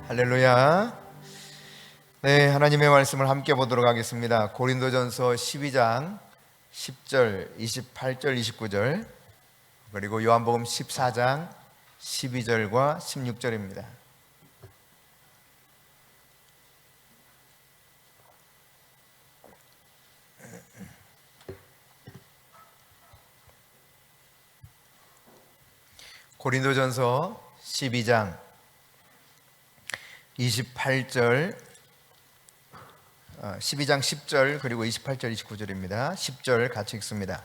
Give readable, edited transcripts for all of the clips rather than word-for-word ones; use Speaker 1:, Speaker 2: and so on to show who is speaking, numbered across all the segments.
Speaker 1: 할렐루야. 네, 하나님의 말씀을 함께 보도록 하겠습니다. 고린도전서 12장 10절, 28절, 29절, 그리고 요한복음 14장 12절과 16절입니다. 고린도전서 12장 28절, 12장 10절 그리고 28절 29절입니다. 10절 같이 읽습니다.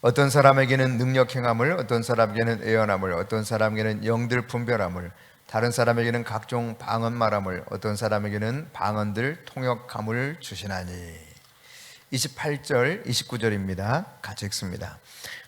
Speaker 1: 어떤 사람에게는 능력 행함을, 어떤 사람에게는 예언함을, 어떤 사람에게는 영들 분별함을, 다른 사람에게는 각종 방언 말함을, 어떤 사람에게는 방언들 통역함을 주시나니. 28절 29절입니다. 같이 읽습니다.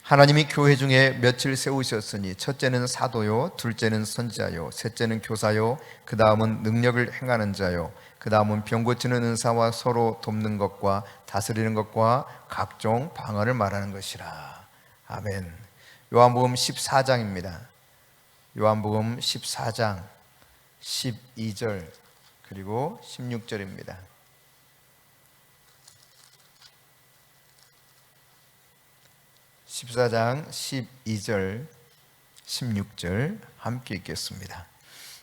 Speaker 1: 하나님이 교회 중에 며칠 세우셨으니 첫째는 사도요, 둘째는 선지자요, 셋째는 교사요, 그 다음은 능력을 행하는 자요, 그 다음은 병 고치는 은사와 서로 돕는 것과 다스리는 것과 각종 방언을 말하는 것이라. 아멘. 요한복음 14장입니다. 요한복음 14장 12절 그리고 16절입니다. 14장 12절 16절 함께 읽겠습니다.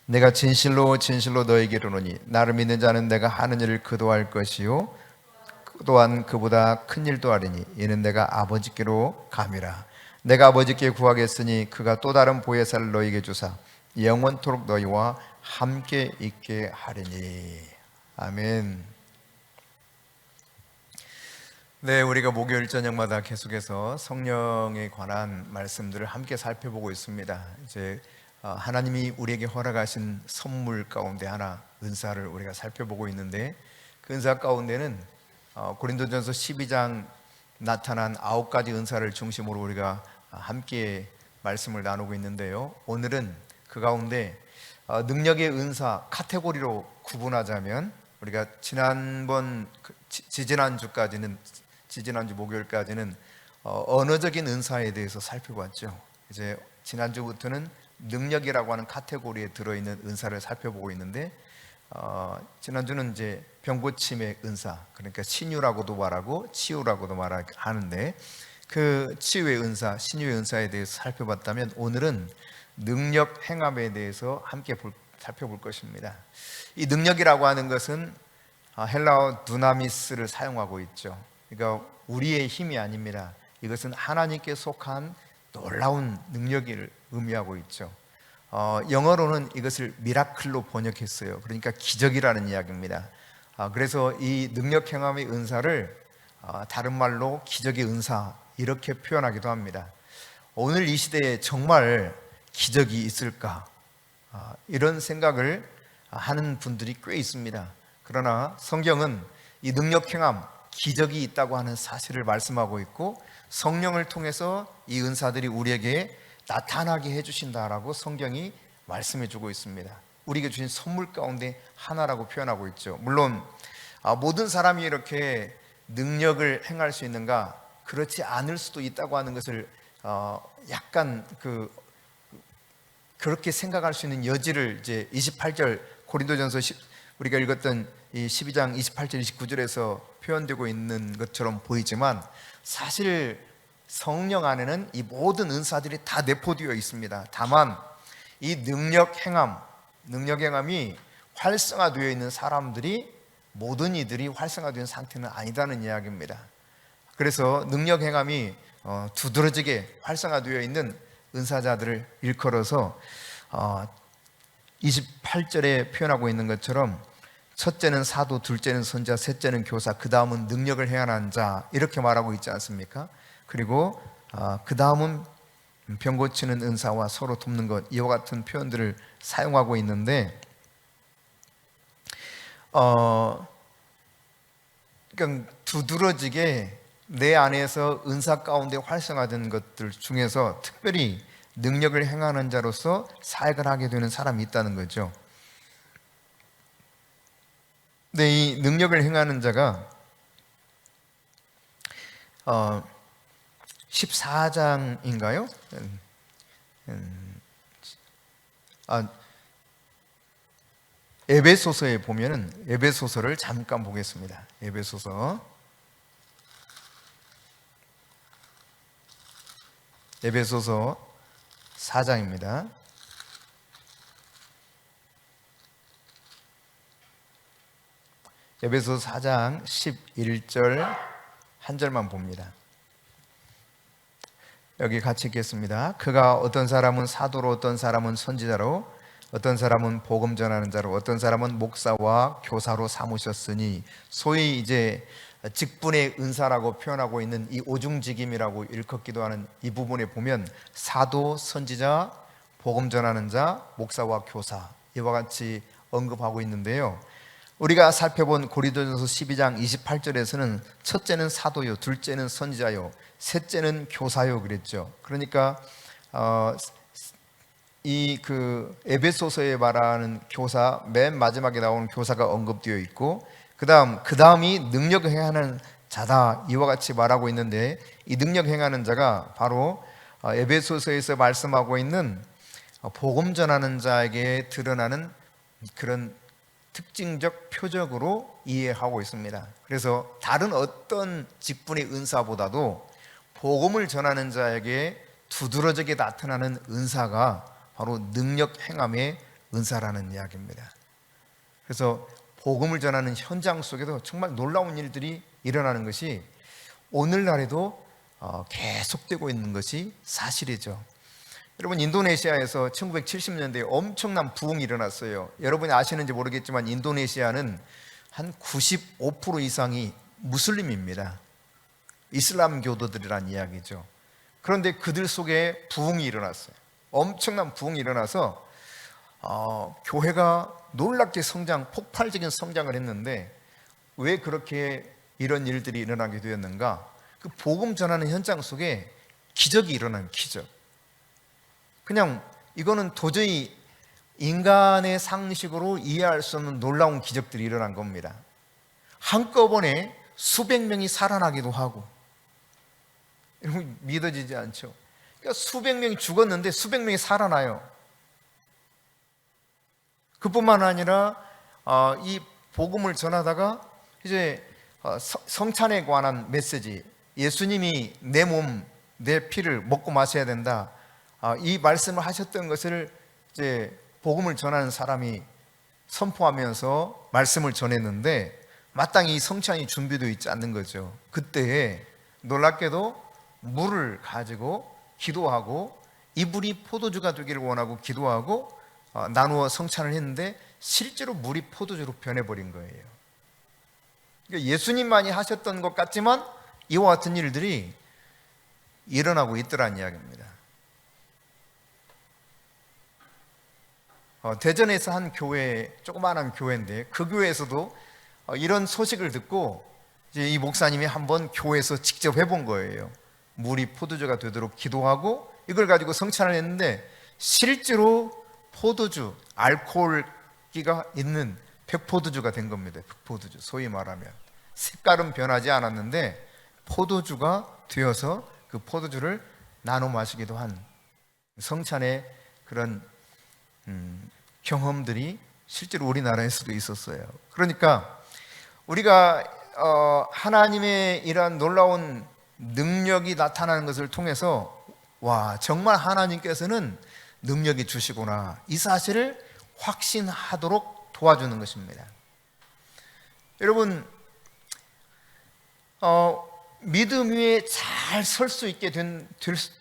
Speaker 1: 내가 진실로 진실로 너에게 이르노니 나를 믿는 자는 내가 하는 일을 그도 할 것이요 또한 그보다 큰 일도 하리니 이는 내가 아버지께로 감이라. 내가 아버지께 구하겠으니 그가 또 다른 보혜사를 너에게 주사 영원토록 너희와 함께 있게 하리니. 아멘. 네, 우리가 목요일 저녁마다 계속해서 성령에 관한 말씀들을 함께 살펴보고 있습니다. 이제 하나님이 우리에게 허락하신 선물 가운데 하나, 은사를 우리가 살펴보고 있는데, 그 은사 가운데는 고린도전서 12장 나타난 9가지 은사를 중심으로 우리가 함께 말씀을 나누고 있는데요. 오늘은 그 가운데 능력의 은사 카테고리로 구분하자면, 우리가 지지난주 목요일까지는 언어적인 은사에 대해서 살펴봤죠. 이제 지난주부터는 능력이라고 하는 카테고리에 들어있는 은사를 살펴보고 있는데, 지난주는 이제 병고침의 은사, 그러니까 신유라고도 말하고 치유라고도 말하는데, 그 치유의 은사, 신유의 은사에 대해서 살펴봤다면, 오늘은 능력 행함에 대해서 함께 살펴볼 것입니다. 이 능력이라고 하는 것은 헬라어 두나미스를 사용하고 있죠. 그러니까 우리의 힘이 아닙니다. 이것은 하나님께 속한 놀라운 능력을 의미하고 있죠. 영어로는 이것을 미라클로 번역했어요. 그러니까 기적이라는 이야기입니다. 그래서 이 능력 행함의 은사를 다른 말로 기적의 은사 이렇게 표현하기도 합니다. 오늘 이 시대에 정말 기적이 있을까? 이런 생각을 하는 분들이 꽤 있습니다. 그러나 성경은 이 능력 행함, 기적이 있다고 하는 사실을 말씀하고 있고, 성령을 통해서 이 은사들이 우리에게 나타나게 해주신다라고 성경이 말씀해 주고 있습니다. 우리에게 주신 선물 가운데 하나라고 표현하고 있죠. 물론 모든 사람이 이렇게 능력을 행할 수 있는가? 그렇지 않을 수도 있다고 하는 것을 약간 그렇게 생각할 수 있는 여지를 이제 28절 고린도전서 우리가 읽었던 이 12장 28절 29절에서 표현되고 있는 것처럼 보이지만, 사실 성령 안에는 이 모든 은사들이 다 내포되어 있습니다. 다만 이 능력 행함이 활성화되어 있는 사람들이, 모든 이들이 활성화되어 있는 상태는 아니다는 이야기입니다. 그래서 능력 행함이 두드러지게 활성화되어 있는 은사자들을 일컬어서 28절에 표현하고 있는 것처럼 첫째는 사도, 둘째는 선지자, 셋째는 교사, 그 다음은 능력을 행하는 자, 이렇게 말하고 있지 않습니까? 그리고 그 다음은 병 고치는 은사와 서로 돕는 것, 이와 같은 표현들을 사용하고 있는데, 그러니까 두드러지게 내 안에서 은사 가운데 활성화된 것들 중에서 특별히 능력을 행하는 자로서 사역을 하게 되는 사람이 있다는 거죠. 근데 이 능력을 행하는 자가 14장인가요? 에베소서에 보면은 에베소서를 잠깐 보겠습니다. 에베소서 4장입니다. 에베소서 4장 11절 한 절만 봅니다. 여기 같이 읽겠습니다. 그가 어떤 사람은 사도로, 어떤 사람은 선지자로, 어떤 사람은 복음 전하는 자로, 어떤 사람은 목사와 교사로 삼으셨으니, 소위 이제 직분의 은사라고 표현하고 있는 이 오중직임이라고 일컫기도 하는 이 부분에 보면 사도, 선지자, 복음 전하는 자, 목사와 교사, 이와 같이 언급하고 있는데요. 우리가 살펴본 고린도전서 12장 28절에서는 첫째는 사도요, 둘째는 선지자요, 셋째는 교사요 그랬죠. 그러니까 이 에베소서에 말하는 교사, 맨 마지막에 나오는 교사가 언급되어 있고, 그 다음이 능력 행하는 자다, 이와 같이 말하고 있는데, 이 능력 행하는 자가 바로 에베소서에서 말씀하고 있는 복음 전하는 자에게 드러나는 그런 특징적 표적으로 이해하고 있습니다. 그래서 다른 어떤 직분의 은사보다도 복음을 전하는 자에게 두드러지게 나타나는 은사가 바로 능력 행함의 은사라는 이야기입니다. 그래서 복음을 전하는 현장 속에도 정말 놀라운 일들이 일어나는 것이 오늘날에도 계속되고 있는 것이 사실이죠. 여러분, 인도네시아에서 1970년대에 엄청난 부흥이 일어났어요. 여러분이 아시는지 모르겠지만 인도네시아는 한 95% 이상이 무슬림입니다. 이슬람 교도들이란 이야기죠. 그런데 그들 속에 부흥이 일어났어요. 엄청난 부흥이 일어나서 교회가 놀랍게 폭발적인 성장을 했는데, 왜 그렇게 이런 일들이 일어나게 되었는가? 그 복음 전하는 현장 속에 기적이 일어난 기적. 그냥 이거는 도저히 인간의 상식으로 이해할 수 없는 놀라운 기적들이 일어난 겁니다. 한꺼번에 수백 명이 살아나기도 하고, 여러분 믿어지지 않죠? 그러니까 수백 명이 죽었는데 수백 명이 살아나요. 그뿐만 아니라 이 복음을 전하다가 이제 성찬에 관한 메시지, 예수님이 내 몸, 내 피를 먹고 마셔야 된다, 이 말씀을 하셨던 것을 이제 복음을 전하는 사람이 선포하면서 말씀을 전했는데, 마땅히 이 성찬이 준비되어 있지 않는 거죠. 그때에 놀랍게도 물을 가지고 기도하고, 이 물이 포도주가 되기를 원하고 기도하고 나누어 성찬을 했는데, 실제로 물이 포도주로 변해버린 거예요. 그러니까 예수님만이 하셨던 것 같지만 이와 같은 일들이 일어나고 있더란 이야기입니다. 대전에서 한 교회, 조그마한 교회인데, 그 교회에서도 이런 소식을 듣고 이제 이 목사님이 한번 교회에서 직접 해본 거예요. 물이 포도주가 되도록 기도하고 이걸 가지고 성찬을 했는데, 실제로 포도주, 알코올기가 있는 백포도주가 된 겁니다. 백포도주, 소위 말하면 색깔은 변하지 않았는데 포도주가 되어서 그 포도주를 나눠 마시기도 한 성찬의 그런 경험들이 실제로 우리나라에서도 있었어요. 그러니까 우리가 하나님의 이러한 놀라운 능력이 나타나는 것을 통해서, 와, 정말 하나님께서는 능력이 주시구나, 이 사실을 확신하도록 도와주는 것입니다. 여러분, 믿음 위에 잘 설 수 있게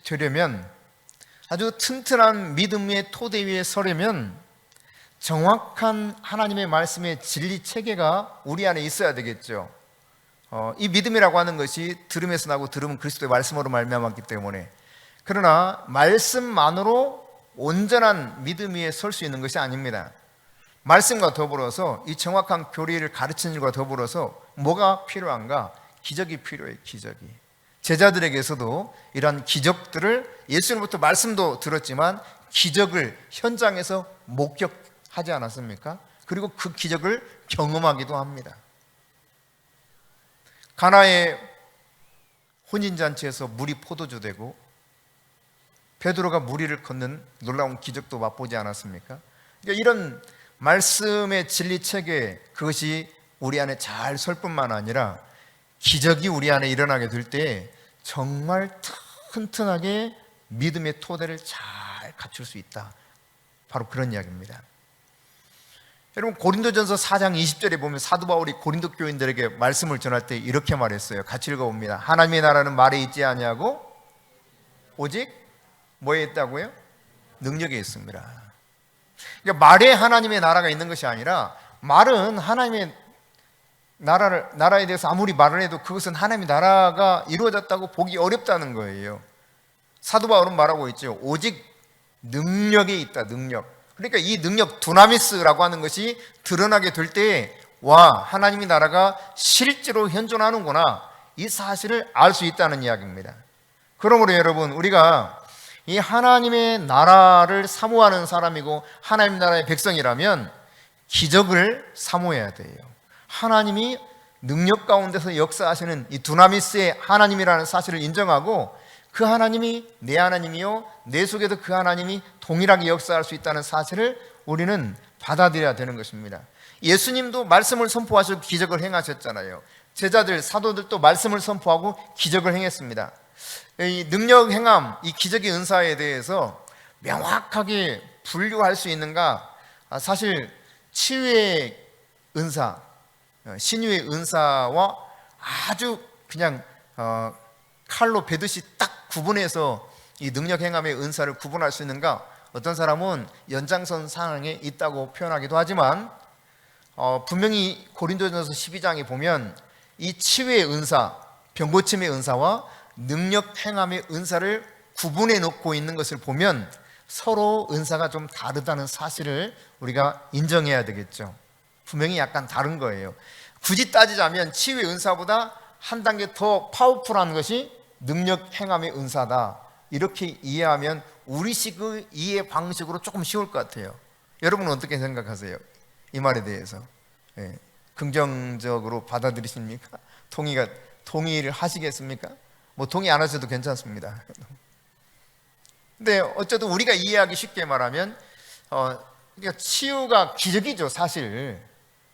Speaker 1: 되려면, 아주 튼튼한 믿음 위에 토대 위에 서려면 정확한 하나님의 말씀의 진리 체계가 우리 안에 있어야 되겠죠. 이 믿음이라고 하는 것이 들음에서 나고 들음은 그리스도의 말씀으로 말미암았기 때문에, 그러나 말씀만으로 온전한 믿음 위에 설 수 있는 것이 아닙니다. 말씀과 더불어서 이 정확한 교리를 가르치는 일과 더불어서 뭐가 필요한가? 기적이 필요해요. 기적이. 제자들에게서도 이러한 기적들을, 예수님부터 말씀도 들었지만 기적을 현장에서 목격하지 않았습니까? 그리고 그 기적을 경험하기도 합니다. 가나의 혼인잔치에서 물이 포도주 되고 베드로가 무리를 걷는 놀라운 기적도 맛보지 않았습니까? 그러니까 이런 말씀의 진리 체계, 그것이 우리 안에 잘 설 뿐만 아니라 기적이 우리 안에 일어나게 될 때 정말 튼튼하게 믿음의 토대를 잘 갖출 수 있다. 바로 그런 이야기입니다. 여러분, 고린도전서 4장 20절에 보면 사도 바울이 고린도 교인들에게 말씀을 전할 때 이렇게 말했어요. 같이 읽어봅니다. 하나님의 나라는 말에 있지 아니하고 오직 뭐에 있다고요? 능력에 있습니다. 그러니까 말에 하나님의 나라가 있는 것이 아니라, 말은 하나님의 나라에 대해서 아무리 말을 해도 그것은 하나님의 나라가 이루어졌다고 보기 어렵다는 거예요. 사도 바울은 말하고 있죠. 오직 능력에 있다. 능력. 그러니까 이 능력, 두나미스라고 하는 것이 드러나게 될 때, 와, 하나님의 나라가 실제로 현존하는구나, 이 사실을 알 수 있다는 이야기입니다. 그러므로 여러분, 우리가 이 하나님의 나라를 사모하는 사람이고 하나님 나라의 백성이라면 기적을 사모해야 돼요. 하나님이 능력 가운데서 역사하시는 이 두나미스의 하나님이라는 사실을 인정하고, 그 하나님이 내 하나님이요, 내 속에도 그 하나님이 동일하게 역사할 수 있다는 사실을 우리는 받아들여야 되는 것입니다. 예수님도 말씀을 선포하시고 기적을 행하셨잖아요. 제자들, 사도들도 말씀을 선포하고 기적을 행했습니다. 이 능력 행함, 이 기적의 은사에 대해서 명확하게 분류할 수 있는가? 사실 치유의 은사, 신유의 은사와 아주 그냥 칼로 베듯이 딱 구분해서 이 능력 행함의 은사를 구분할 수 있는가? 어떤 사람은 연장선 상황에 있다고 표현하기도 하지만, 분명히 고린도전서 12장에 보면 이 치유의 은사, 병고침의 은사와 능력 행함의 은사를 구분해 놓고 있는 것을 보면 서로 은사가 좀 다르다는 사실을 우리가 인정해야 되겠죠. 분명히 약간 다른 거예요. 굳이 따지자면 치유의 은사보다 한 단계 더 파워풀한 것이 능력 행함의 은사다, 이렇게 이해하면 우리식의 이해 방식으로 조금 쉬울 것 같아요. 여러분은 어떻게 생각하세요? 이 말에 대해서 긍정적으로 받아들이십니까? 동의를 하시겠습니까? 뭐 동의 안 하셔도 괜찮습니다. 근데 어쨌든 우리가 이해하기 쉽게 말하면 그러니까 치유가 기적이죠. 사실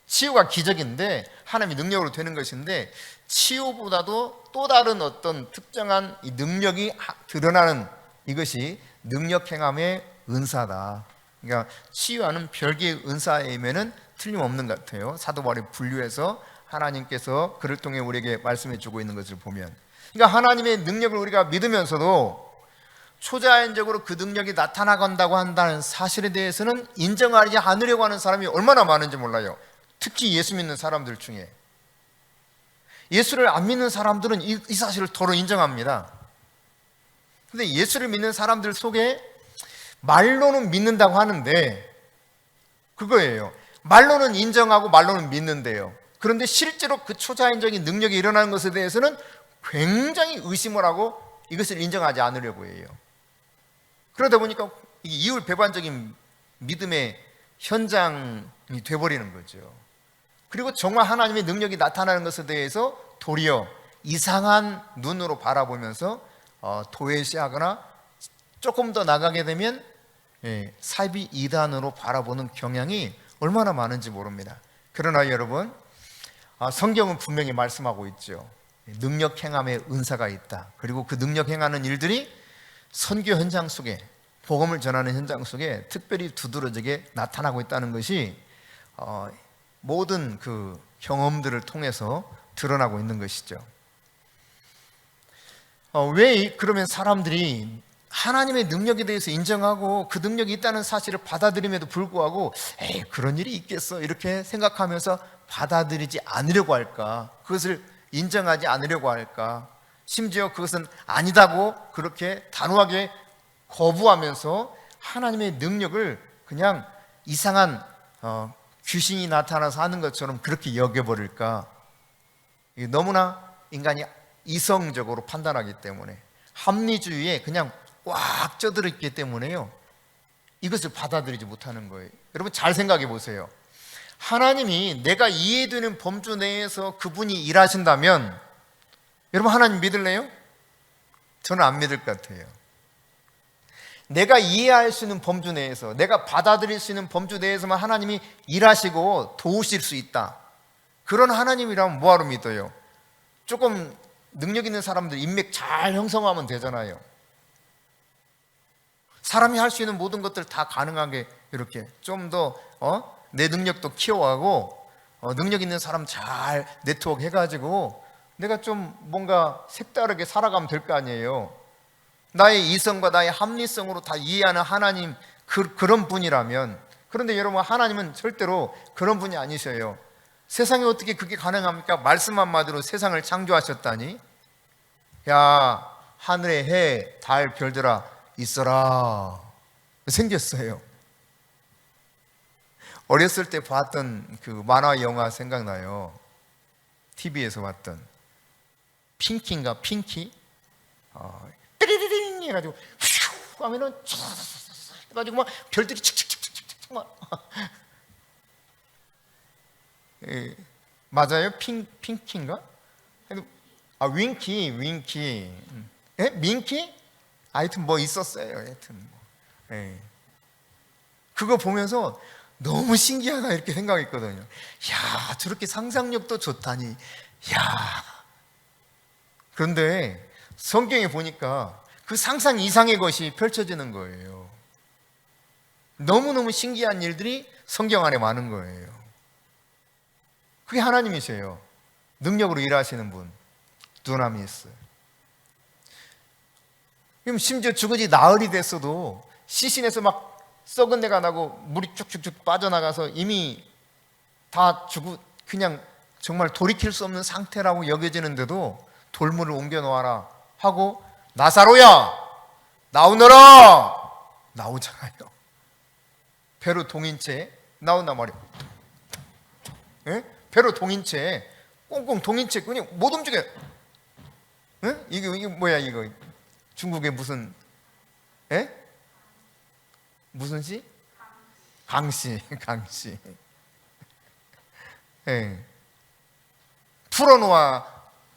Speaker 1: 치유가 기적인데 하나님의 능력으로 되는 것인데, 치유보다도 또 다른 어떤 특정한 이 능력이 드러나는 이것이 능력 행함의 은사다. 그러니까 치유하는 별개의 은사임에는 틀림없는 것 같아요. 사도 바울이 분류해서 하나님께서 그를 통해 우리에게 말씀해 주고 있는 것을 보면, 그러니까 하나님의 능력을 우리가 믿으면서도 초자연적으로 그 능력이 나타나간다고 한다는 사실에 대해서는 인정하지 않으려고 하는 사람이 얼마나 많은지 몰라요. 특히 예수 믿는 사람들 중에. 예수를 안 믿는 사람들은 이 사실을 도로 인정합니다. 근데 예수를 믿는 사람들 속에 말로는 믿는다고 하는데, 그거예요. 말로는 인정하고 말로는 믿는데요, 그런데 실제로 그 초자연적인 능력이 일어나는 것에 대해서는 굉장히 의심을 하고 이것을 인정하지 않으려고 해요. 그러다 보니까 이게 이율배반적인 믿음의 현장이 돼버리는 거죠. 그리고 정말 하나님의 능력이 나타나는 것에 대해서 도리어 이상한 눈으로 바라보면서 도외시하거나 조금 더 나가게 되면 사이비 이단으로 바라보는 경향이 얼마나 많은지 모릅니다. 그러나 여러분, 성경은 분명히 말씀하고 있죠. 능력 행함의 은사가 있다. 그리고 그 능력 행하는 일들이 선교 현장 속에, 복음을 전하는 현장 속에 특별히 두드러지게 나타나고 있다는 것이 모든 그 경험들을 통해서 드러나고 있는 것이죠. 왜 그러면 사람들이 하나님의 능력에 대해서 인정하고 그 능력이 있다는 사실을 받아들임에도 불구하고 그런 일이 있겠어 이렇게 생각하면서 받아들이지 않으려고 할까? 그것을 인정하지 않으려고 할까? 심지어 그것은 아니다고 그렇게 단호하게 거부하면서 하나님의 능력을 그냥 이상한 귀신이 나타나서 하는 것처럼 그렇게 여겨버릴까? 너무나 인간이 이성적으로 판단하기 때문에, 합리주의에 그냥 꽉 쪄들어 있기 때문에요, 이것을 받아들이지 못하는 거예요. 여러분 잘 생각해 보세요. 하나님이 내가 이해되는 범주 내에서 그분이 일하신다면 여러분 하나님 믿을래요? 저는 안 믿을 것 같아요. 내가 이해할 수 있는 범주 내에서, 내가 받아들일 수 있는 범주 내에서만 하나님이 일하시고 도우실 수 있다. 그런 하나님이라면 뭐하러 믿어요? 조금 능력 있는 사람들 인맥 잘 형성하면 되잖아요. 사람이 할 수 있는 모든 것들 다 가능하게 이렇게 좀 더 내 능력도 키워가고 능력 있는 사람 잘 네트워크 해가지고 내가 좀 뭔가 색다르게 살아가면 될 거 아니에요. 나의 이성과 나의 합리성으로 다 이해하는 하나님, 그런 분이라면. 그런데 여러분, 하나님은 절대로 그런 분이 아니셔요. 세상에 어떻게 그게 가능합니까? 말씀 한마디로 세상을 창조하셨다니. 야, 하늘에 해, 달, 별들아 있어라, 생겼어요. 어렸을 때 봤던 그 만화 영화 생각나요. TV에서 봤던 핑키인가, 핑키? 띠리리링 해가지고 휘 하면은 촤 해가지고 막 별들이 칙칙칙칙칙 막. 예, 맞아요? 핑키인가? 윙키. 예? 민키? 하여튼 뭐 있었어요. 하여튼 뭐. 예. 그거 보면서 너무 신기하다 이렇게 생각했거든요. 야, 저렇게 상상력도 좋다니. 야. 그런데 성경에 보니까 그 상상 이상의 것이 펼쳐지는 거예요. 너무너무 신기한 일들이 성경 안에 많은 거예요. 그게 하나님이세요. 능력으로 일하시는 분, 두나미 있어요. 그럼 심지어 죽은지 나흘이 됐어도 시신에서 막 썩은 내가 나고 물이 쭉쭉쭉 빠져나가서 이미 다 죽고 그냥 정말 돌이킬 수 없는 상태라고 여겨지는데도 돌물을 옮겨 놓아라 하고 나사로야 나오너라, 나오잖아요. 배로 동인 채 나온단 말이에요. 예? 배로 동인 채 꽁꽁 동인 채 그냥 못 움직여. 예? 이게 뭐야 이거? 중국의 무슨 무슨 시? 강씨. 예. 풀어놓아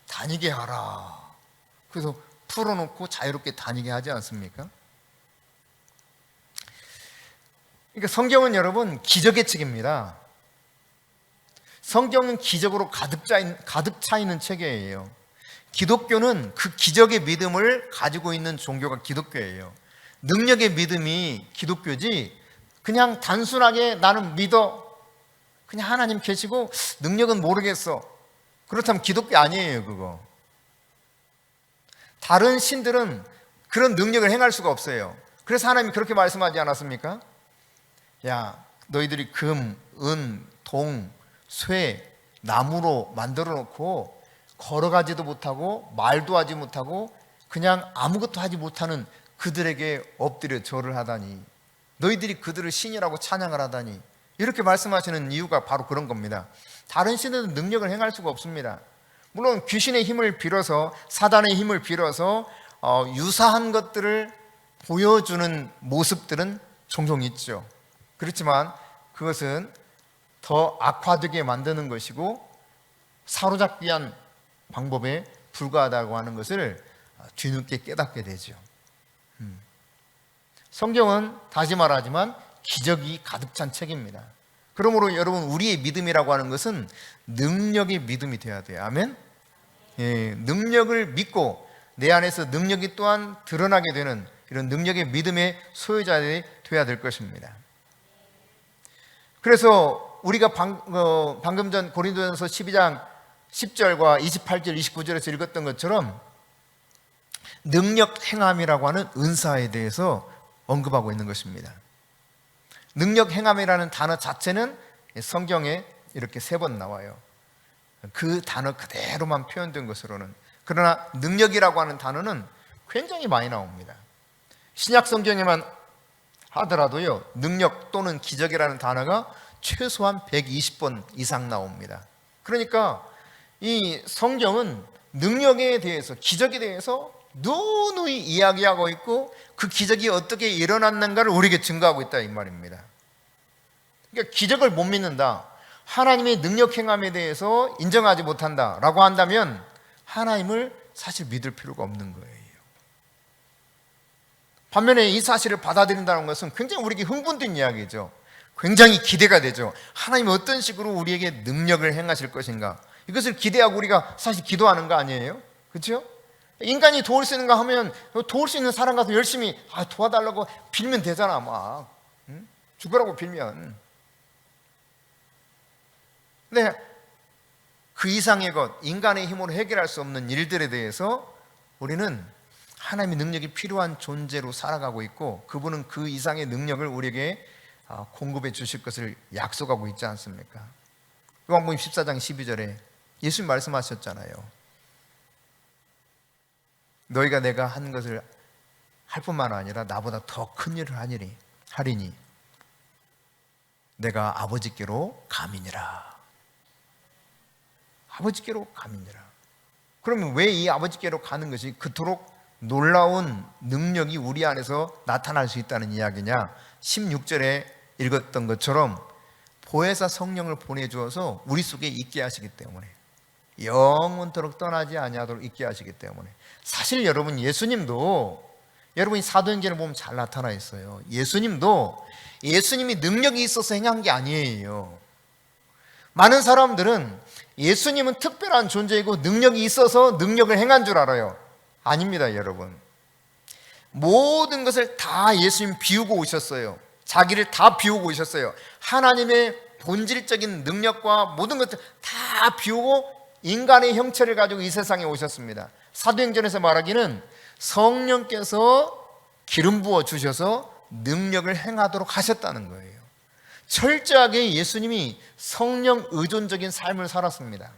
Speaker 1: 다니게 하라. 그래서 풀어놓고 자유롭게 다니게 하지 않습니까? 그러니까 성경은 여러분 기적의 책입니다. 성경은 기적으로 가득 차 있는 책이에요. 기독교는 그 기적의 믿음을 가지고 있는 종교가 기독교예요. 능력의 믿음이 기독교지, 그냥 단순하게 나는 믿어, 그냥 하나님 계시고 능력은 모르겠어, 그렇다면 기독교 아니에요. 그거. 다른 신들은 그런 능력을 행할 수가 없어요. 그래서 하나님이 그렇게 말씀하지 않았습니까? 야, 너희들이 금, 은, 동, 쇠, 나무로 만들어 놓고 걸어가지도 못하고 말도 하지 못하고 그냥 아무것도 하지 못하는 그들에게 엎드려 절을 하다니, 너희들이 그들을 신이라고 찬양을 하다니, 이렇게 말씀하시는 이유가 바로 그런 겁니다. 다른 신들은 능력을 행할 수가 없습니다. 물론 귀신의 힘을 빌어서, 사단의 힘을 빌어서 유사한 것들을 보여주는 모습들은 종종 있죠. 그렇지만 그것은 더 악화되게 만드는 것이고 사로잡기 위한 방법에 불과하다고 하는 것을 뒤늦게 깨닫게 되죠. 성경은 다시 말하지만 기적이 가득 찬 책입니다. 그러므로 여러분, 우리의 믿음이라고 하는 것은 능력의 믿음이 되어야 돼요. 아멘? 예, 능력을 믿고 내 안에서 능력이 또한 드러나게 되는 이런 능력의 믿음의 소유자들이 되어야 될 것입니다. 그래서 우리가 방금 전 고린도전서 12장 10절과 28절, 29절에서 읽었던 것처럼 능력 행함이라고 하는 은사에 대해서 언급하고 있는 것입니다. 능력 행함이라는 단어 자체는 성경에 이렇게 3번 나와요. 그 단어 그대로만 표현된 것으로는. 그러나 능력이라고 하는 단어는 굉장히 많이 나옵니다. 신약 성경에만 하더라도요, 능력 또는 기적이라는 단어가 최소한 120번 이상 나옵니다. 그러니까 이 성경은 능력에 대해서, 기적에 대해서 누누이 이야기하고 있고 그 기적이 어떻게 일어났는가를 우리에게 증거하고 있다, 이 말입니다. 그러니까 기적을 못 믿는다, 하나님의 능력 행함에 대해서 인정하지 못한다 라고 한다면 하나님을 사실 믿을 필요가 없는 거예요. 반면에 이 사실을 받아들인다는 것은 굉장히 우리에게 흥분된 이야기죠. 굉장히 기대가 되죠. 하나님이 어떤 식으로 우리에게 능력을 행하실 것인가, 이것을 기대하고 우리가 사실 기도하는 거 아니에요? 그렇죠? 인간이 도울 수 있는 거 하면 도울 수 있는 사람 가서 열심히 도와달라고 빌면 되잖아. 막 죽으라고 빌면. 근데 그 이상의 것, 인간의 힘으로 해결할 수 없는 일들에 대해서 우리는 하나님의 능력이 필요한 존재로 살아가고 있고, 그분은 그 이상의 능력을 우리에게 공급해 주실 것을 약속하고 있지 않습니까? 요한복음 14장 12절에 예수님 말씀하셨잖아요. 너희가 내가 한 것을 할 뿐만 아니라 나보다 더 큰 일을 하리니 내가 아버지께로 가미니라. 아버지께로 가미니라. 그러면 왜 이 아버지께로 가는 것이 그토록 놀라운 능력이 우리 안에서 나타날 수 있다는 이야기냐? 16절에 읽었던 것처럼 보혜사 성령을 보내주어서 우리 속에 있게 하시기 때문에, 영원토록 떠나지 아니하도록 있게 하시기 때문에. 사실 여러분, 여러분이 사도행전을 보면 잘 나타나 있어요. 예수님이 능력이 있어서 행한 게 아니에요. 많은 사람들은 예수님은 특별한 존재이고 능력이 있어서 능력을 행한 줄 알아요. 아닙니다, 여러분. 모든 것을 다 예수님 비우고 오셨어요. 자기를 다 비우고 오셨어요. 하나님의 본질적인 능력과 모든 것들 다 비우고 인간의 형체를 가지고 이 세상에 오셨습니다. 사도행전에서 말하기는 성령께서 기름 부어 주셔서 능력을 행하도록 하셨다는 거예요. 철저하게 예수님이 성령 의존적인 삶을 살았습니다.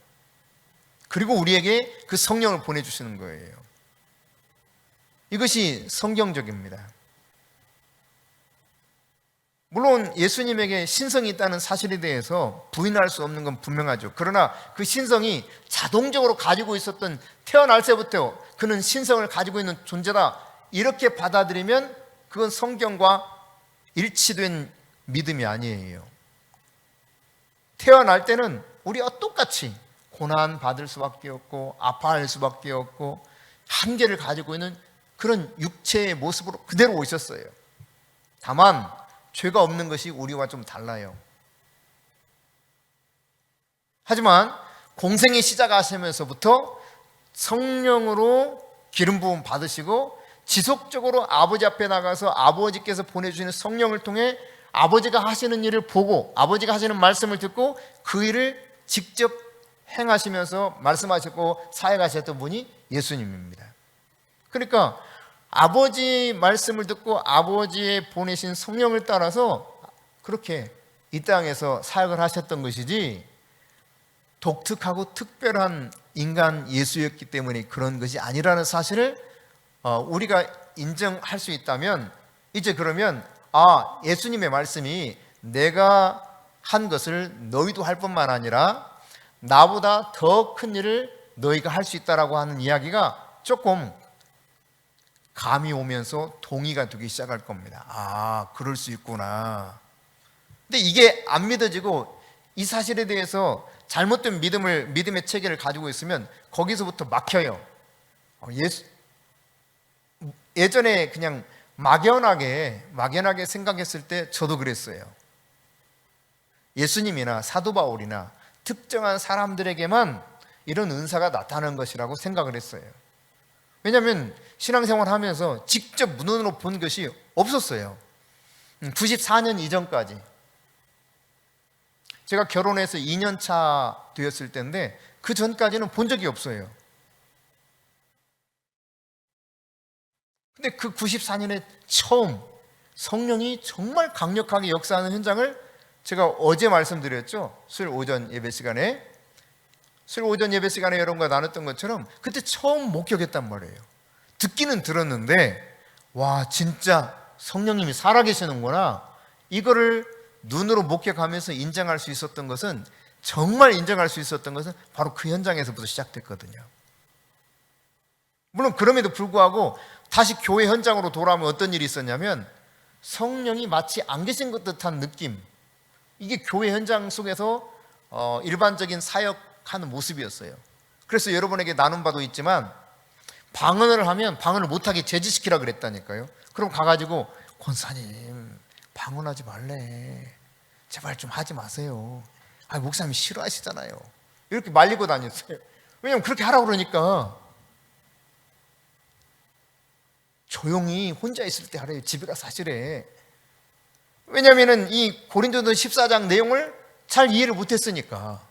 Speaker 1: 그리고 우리에게 그 성령을 보내주시는 거예요. 이것이 성경적입니다. 물론 예수님에게 신성이 있다는 사실에 대해서 부인할 수 없는 건 분명하죠. 그러나 그 신성이 자동적으로 가지고 있었던, 태어날 때부터 그는 신성을 가지고 있는 존재다, 이렇게 받아들이면 그건 성경과 일치된 믿음이 아니에요. 태어날 때는 우리와 똑같이 고난 받을 수밖에 없고 아파할 수밖에 없고 한계를 가지고 있는 그런 육체의 모습으로 그대로 오셨어요. 다만 죄가 없는 것이 우리와 좀 달라요. 하지만 공생의 시작하시면서부터 성령으로 기름 부음 받으시고 지속적으로 아버지 앞에 나가서 아버지께서 보내주시는 성령을 통해 아버지가 하시는 일을 보고 아버지가 하시는 말씀을 듣고 그 일을 직접 행하시면서 말씀하셨고 사역하셨던 분이 예수님입니다. 그러니까 아버지 말씀을 듣고 아버지의 보내신 성령을 따라서 그렇게 이 땅에서 사역을 하셨던 것이지, 독특하고 특별한 인간 예수였기 때문에 그런 것이 아니라는 사실을 우리가 인정할 수 있다면, 이제 그러면 예수님의 말씀이 내가 한 것을 너희도 할 뿐만 아니라 나보다 더 큰 일을 너희가 할 수 있다라고 하는 이야기가 조금 감이 오면서 동의가 되기 시작할 겁니다. 그럴 수 있구나. 근데 이게 안 믿어지고 이 사실에 대해서 잘못된 믿음의 체계를 가지고 있으면 거기서부터 막혀요. 예전에 그냥 막연하게 생각했을 때 저도 그랬어요. 예수님이나 사도 바울이나 특정한 사람들에게만 이런 은사가 나타나는 것이라고 생각을 했어요. 왜냐하면 신앙생활 하면서 직접 눈으로 본 것이 없었어요. 94년 이전까지. 제가 결혼해서 2년 차 되었을 때인데 그 전까지는 본 적이 없어요. 근데 그 94년에 처음 성령이 정말 강력하게 역사하는 현장을 제가 어제 말씀드렸죠. 수요일 오전 예배 시간에 여러분과 나눴던 것처럼 그때 처음 목격했단 말이에요. 듣기는 들었는데 와, 진짜 성령님이 살아계시는구나, 이거를 눈으로 목격하면서 인정할 수 있었던 것은, 정말 인정할 수 있었던 것은 바로 그 현장에서부터 시작됐거든요. 물론 그럼에도 불구하고 다시 교회 현장으로 돌아오면 어떤 일이 있었냐면 성령이 마치 안 계신 것 듯한 느낌, 이게 교회 현장 속에서 일반적인 사역하는 모습이었어요. 그래서 여러분에게 나눈 바도 있지만 방언을 하면 방언을 못하게 제지시키라 그랬다니까요. 그럼 가가지고 권사님 방언하지 말래, 제발 좀 하지 마세요. 목사님이 싫어하시잖아요. 이렇게 말리고 다녔어요. 왜냐면 그렇게 하라고 그러니까. 조용히 혼자 있을 때 하래요. 집에 가서 하시래. 왜냐면은 이 고린도전 14장 내용을 잘 이해를 못했으니까.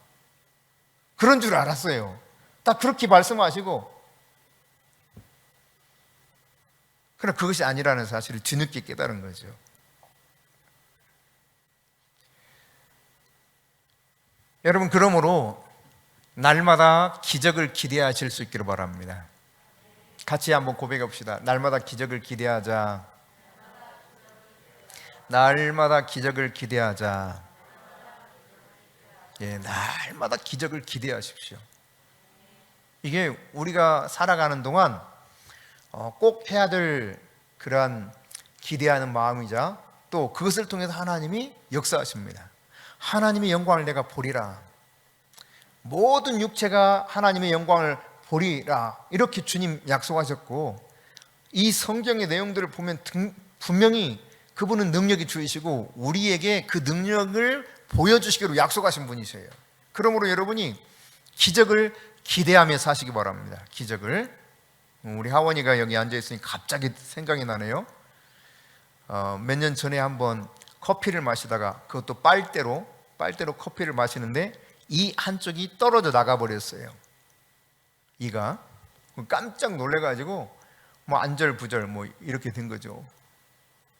Speaker 1: 그런 줄 알았어요. 딱 그렇게 말씀하시고, 그러나 그것이 아니라는 사실을 뒤늦게 깨달은 거죠. 여러분, 그러므로 날마다 기적을 기대하실 수 있기를 바랍니다. 같이 한번 고백해 봅시다. 날마다 기적을 기대하자. 날마다 기적을 기대하자. 예, 날마다 기적을 기대하십시오. 이게 우리가 살아가는 동안 꼭 해야 될 그러한 기대하는 마음이자, 또 그것을 통해서 하나님이 역사하십니다. 하나님의 영광을 내가 보리라. 모든 육체가 하나님의 영광을 보리라. 이렇게 주님 약속하셨고, 이 성경의 내용들을 보면 분명히 그분은 능력이 주이시고 우리에게 그 능력을 보여주시기로 약속하신 분이세요. 그러므로 여러분이 기적을 기대하며 사시기 바랍니다. 기적을. 우리 하원이가 여기 앉아있으니 갑자기 생각이 나네요. 몇 년 전에 한번 커피를 마시다가, 그것도 빨대로 커피를 마시는데 이 한쪽이 떨어져 나가버렸어요. 이가 깜짝 놀래가지고 안절부절 이렇게 된 거죠.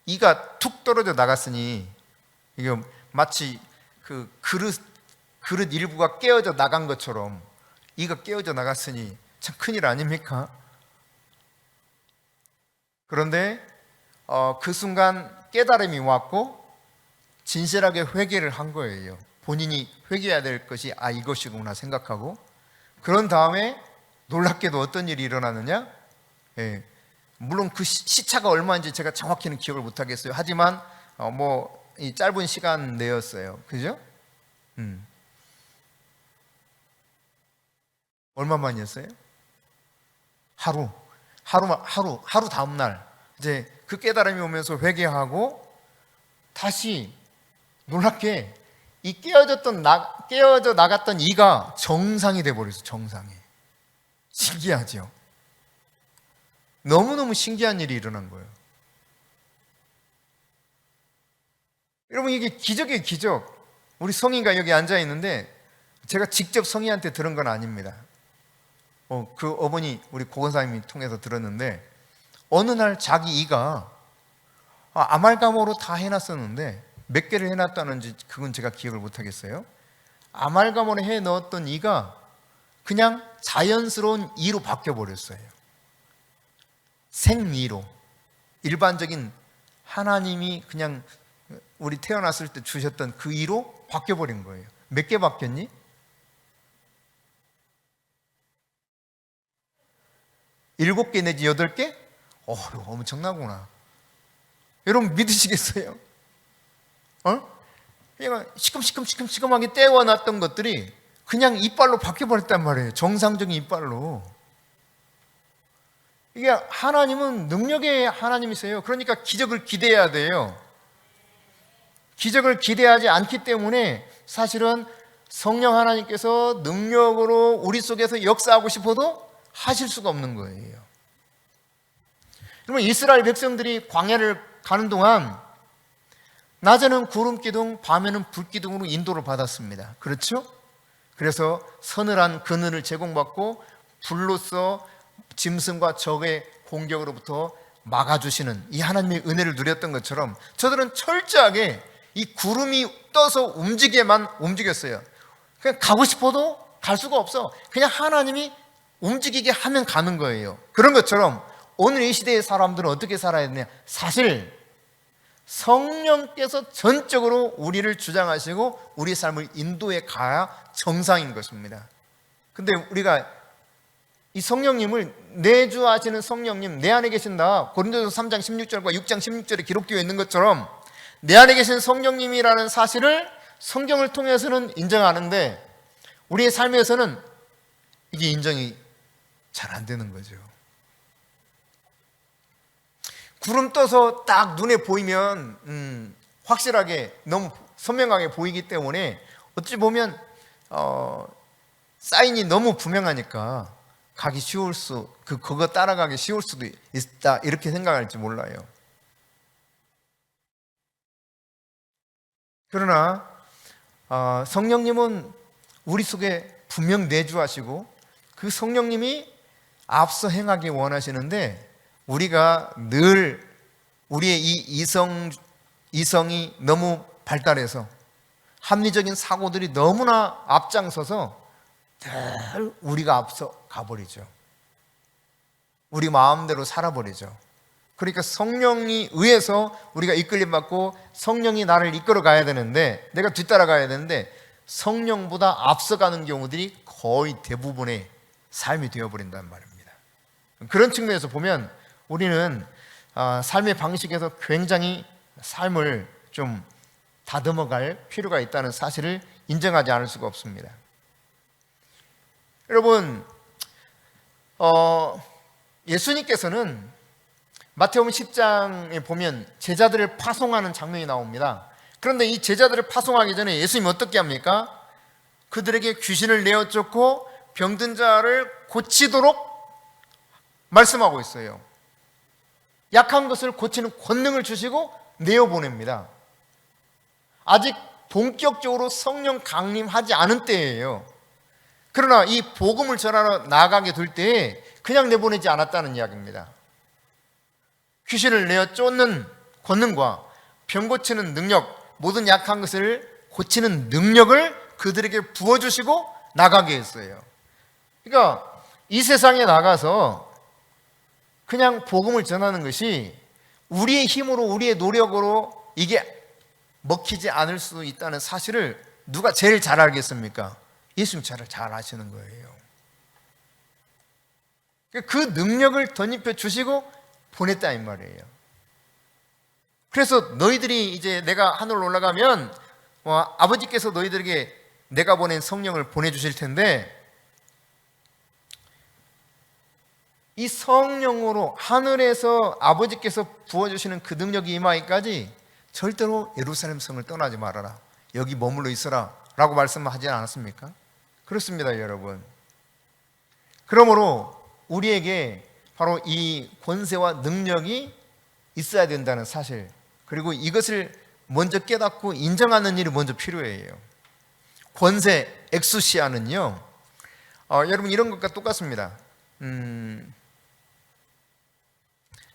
Speaker 1: 이가 툭 떨어져 나갔으니 이게 마치 그 그릇 일부가 깨어져 나간 것처럼 이가 깨어져 나갔으니 참 큰일 아닙니까? 그런데 그 순간 깨달음이 왔고 진실하게 회개를 한 거예요. 본인이 회개해야 될 것이 이것이구나 생각하고, 그런 다음에 놀랍게도 어떤 일이 일어나느냐? 예, 물론 그 시차가 얼마인지 제가 정확히는 기억을 못하겠어요. 하지만 이 짧은 시간 내였어요. 그죠? 얼마만이었어요? 하루 다음 날 이제 그 깨달음이 오면서 회개하고, 다시 놀랍게 이 깨어져 나갔던 이가 정상이 돼 버렸어요. 정상이. 신기하죠? 너무너무 신기한 일이 일어난 거예요. 여러분, 이게 기적이에요. 기적. 우리 성희가 여기 앉아 있는데 제가 직접 성희한테 들은 건 아닙니다. 그 어머니 우리 고건사님이 통해서 들었는데, 어느 날 자기 이가 아말감으로 다 해놨었는데 몇 개를 해놨다는지 그건 제가 기억을 못하겠어요. 아말감으로 해 넣었던 이가 그냥 자연스러운 이로 바뀌어버렸어요. 생이로. 일반적인 하나님이 그냥 우리 태어났을 때 주셨던 그 이로 바뀌어버린 거예요. 몇 개 바뀌었니? 7개 내지 8개? 이거 엄청나구나. 여러분 믿으시겠어요? 그냥 시큼시큼하게 떼어놨던 것들이 그냥 이빨로 바뀌어버렸단 말이에요. 정상적인 이빨로. 이게 하나님은 능력의 하나님이세요. 그러니까 기적을 기대해야 돼요. 기적을 기대하지 않기 때문에 사실은 성령 하나님께서 능력으로 우리 속에서 역사하고 싶어도 하실 수가 없는 거예요. 그러면 이스라엘 백성들이 광야를 가는 동안 낮에는 구름 기둥, 밤에는 불 기둥으로 인도를 받았습니다. 그렇죠? 그래서 서늘한 그늘을 제공받고 불로써 짐승과 적의 공격으로부터 막아주시는 이 하나님의 은혜를 누렸던 것처럼 저들은 철저하게 이 구름이 떠서 움직여만 움직였어요. 그냥 가고 싶어도 갈 수가 없어. 그냥 하나님이 움직이게 하면 가는 거예요. 그런 것처럼 오늘 이 시대의 사람들은 어떻게 살아야 되냐? 사실 성령께서 전적으로 우리를 주장하시고 우리 삶을 인도해 가야 정상인 것입니다. 근데 우리가 이 성령님을 내주하시는 성령님, 내 안에 계신다. 고린도서 3장 16절과 6장 16절에 기록되어 있는 것처럼 내 안에 계신 성령님이라는 사실을 성경을 통해서는 인정하는데 우리의 삶에서는 이게 인정이 잘 안 되는 거죠. 구름 떠서 딱 눈에 보이면 확실하게 너무 선명하게 보이기 때문에 어찌 보면 사인이 너무 분명하니까 가기 쉬울 그거 따라가기 쉬울 수도 있다 이렇게 생각할지 몰라요. 그러나 성령님은 우리 속에 분명 내주하시고 그 성령님이 앞서 행하기 원하시는데 우리가 늘 우리의 이 이성이 너무 발달해서 합리적인 사고들이 너무나 앞장서서 늘 우리가 앞서 가버리죠. 우리 마음대로 살아버리죠. 그러니까 성령이 의해서 우리가 이끌림 받고 성령이 나를 이끌어 가야 되는데 내가 뒤따라 가야 되는데 성령보다 앞서가는 경우들이 거의 대부분의 삶이 되어버린다는 말입니다. 그런 측면에서 보면 우리는 삶의 방식에서 굉장히 삶을 좀 다듬어갈 필요가 있다는 사실을 인정하지 않을 수가 없습니다. 여러분, 예수님께서는 마태복음 10장에 보면 제자들을 파송하는 장면이 나옵니다. 그런데 이 제자들을 파송하기 전에 예수님이 어떻게 합니까? 그들에게 귀신을 내어 쫓고 병든 자를 고치도록 말씀하고 있어요. 약한 것을 고치는 권능을 주시고 내어보냅니다. 아직 본격적으로 성령 강림하지 않은 때예요. 그러나 이 복음을 전하러 나가게 될 때에 그냥 내보내지 않았다는 이야기입니다. 귀신을 내어 쫓는 권능과 병 고치는 능력, 모든 약한 것을 고치는 능력을 그들에게 부어주시고 나가게 했어요. 그러니까 이 세상에 나가서 그냥 복음을 전하는 것이 우리의 힘으로 우리의 노력으로 이게 먹히지 않을 수 있다는 사실을 누가 제일 잘 알겠습니까? 예수님 잘 아시는 거예요. 그 능력을 덧입혀 주시고 보냈다 이 말이에요. 그래서 너희들이 이제 내가 하늘로 올라가면 아버지께서 너희들에게 내가 보낸 성령을 보내주실 텐데 이 성령으로 하늘에서 아버지께서 부어주시는 그 능력이 임하기까지 절대로 예루살렘 성을 떠나지 말아라. 여기 머물러 있어라 라고 말씀하지 않았습니까? 그렇습니다, 여러분. 그러므로 우리에게 바로 이 권세와 능력이 있어야 된다는 사실, 그리고 이것을 먼저 깨닫고 인정하는 일이 먼저 필요해요. 권세, 엑수시아는요, 여러분 이런 것과 똑같습니다.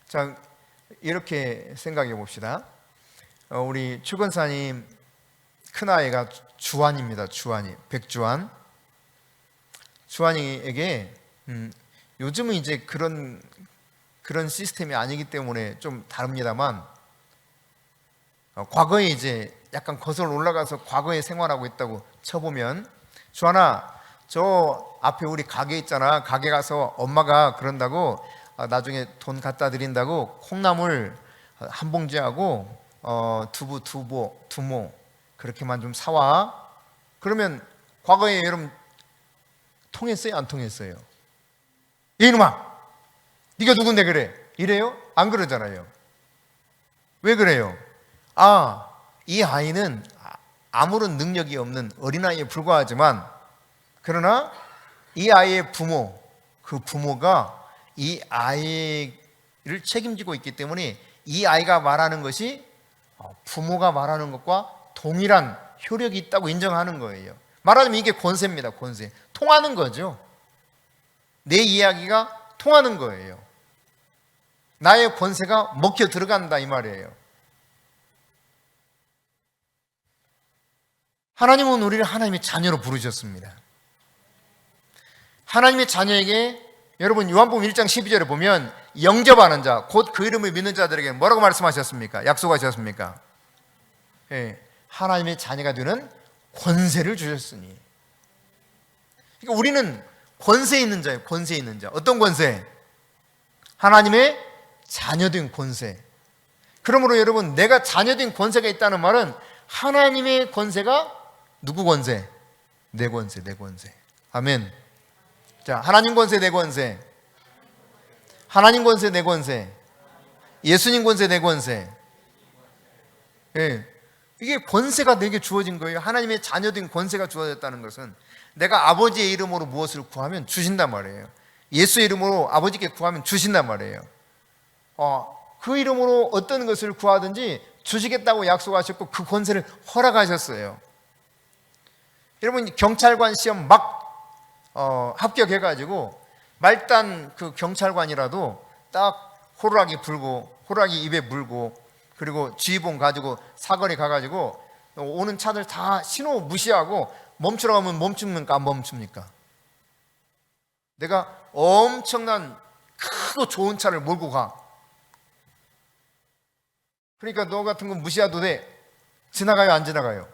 Speaker 1: 자, 이렇게 생각해 봅시다. 우리 추건사님 큰아이가 주환입니다. 주환이, 백주환. 주환이에게 요즘은 이제 그런 시스템이 아니기 때문에 좀 다릅니다만 과거에 이제 약간 거슬러 올라가서 과거에 생활하고 있다고 쳐보면 주환아, 저 앞에 우리 가게 있잖아. 가게 가서 엄마가 그런다고 나중에 돈 갖다 드린다고 콩나물 한 봉지하고 두부, 두모 그렇게만 좀 사와. 그러면 과거에 여러분 통했어요? 안 통했어요? 이놈아, 네가 누군데 그래? 이래요? 안 그러잖아요. 왜 그래요? 이 아이는 아무런 능력이 없는 어린아이에 불과하지만 그러나 이 아이의 부모, 그 부모가 이 아이를 책임지고 있기 때문에 이 아이가 말하는 것이 부모가 말하는 것과 동일한 효력이 있다고 인정하는 거예요. 말하자면 이게 권세입니다. 권세. 통하는 거죠. 내 이야기가 통하는 거예요. 나의 권세가 먹혀 들어간다 이 말이에요. 하나님은 우리를 하나님의 자녀로 부르셨습니다. 하나님의 자녀에게 여러분 요한복음 1장 12절에 보면 영접하는 자, 곧 그 이름을 믿는 자들에게 뭐라고 말씀하셨습니까? 약속하셨습니까? 하나님의 자녀가 되는 권세를 주셨으니. 그러니까 우리는 권세 있는 자예요. 권세 있는 자. 어떤 권세? 하나님의 자녀된 권세. 그러므로 여러분, 내가 자녀된 권세가 있다는 말은 하나님의 권세가 누구 권세? 내 권세, 내 권세. 아멘. 자, 하나님 권세, 내 권세. 하나님 권세, 내 권세. 예수님 권세, 내 권세. 예. 이게 권세가 내게 주어진 거예요. 하나님의 자녀된 권세가 주어졌다는 것은 내가 아버지의 이름으로 무엇을 구하면 주신단 말이에요. 예수의 이름으로 아버지께 구하면 주신단 말이에요. 그 이름으로 어떤 것을 구하든지 주시겠다고 약속하셨고 그 권세를 허락하셨어요. 여러분, 경찰관 시험 막 합격해가지고 말단 그 경찰관이라도 딱 호루라기 불고 호루라기 입에 물고 그리고 지휘봉 가지고 사거리 가가지고 오는 차들 다 신호 무시하고 멈추라고 하면 멈춥니까? 안 멈춥니까? 내가 엄청난 크고 좋은 차를 몰고 가. 그러니까 너 같은 건 무시해도 돼. 지나가요, 안 지나가요?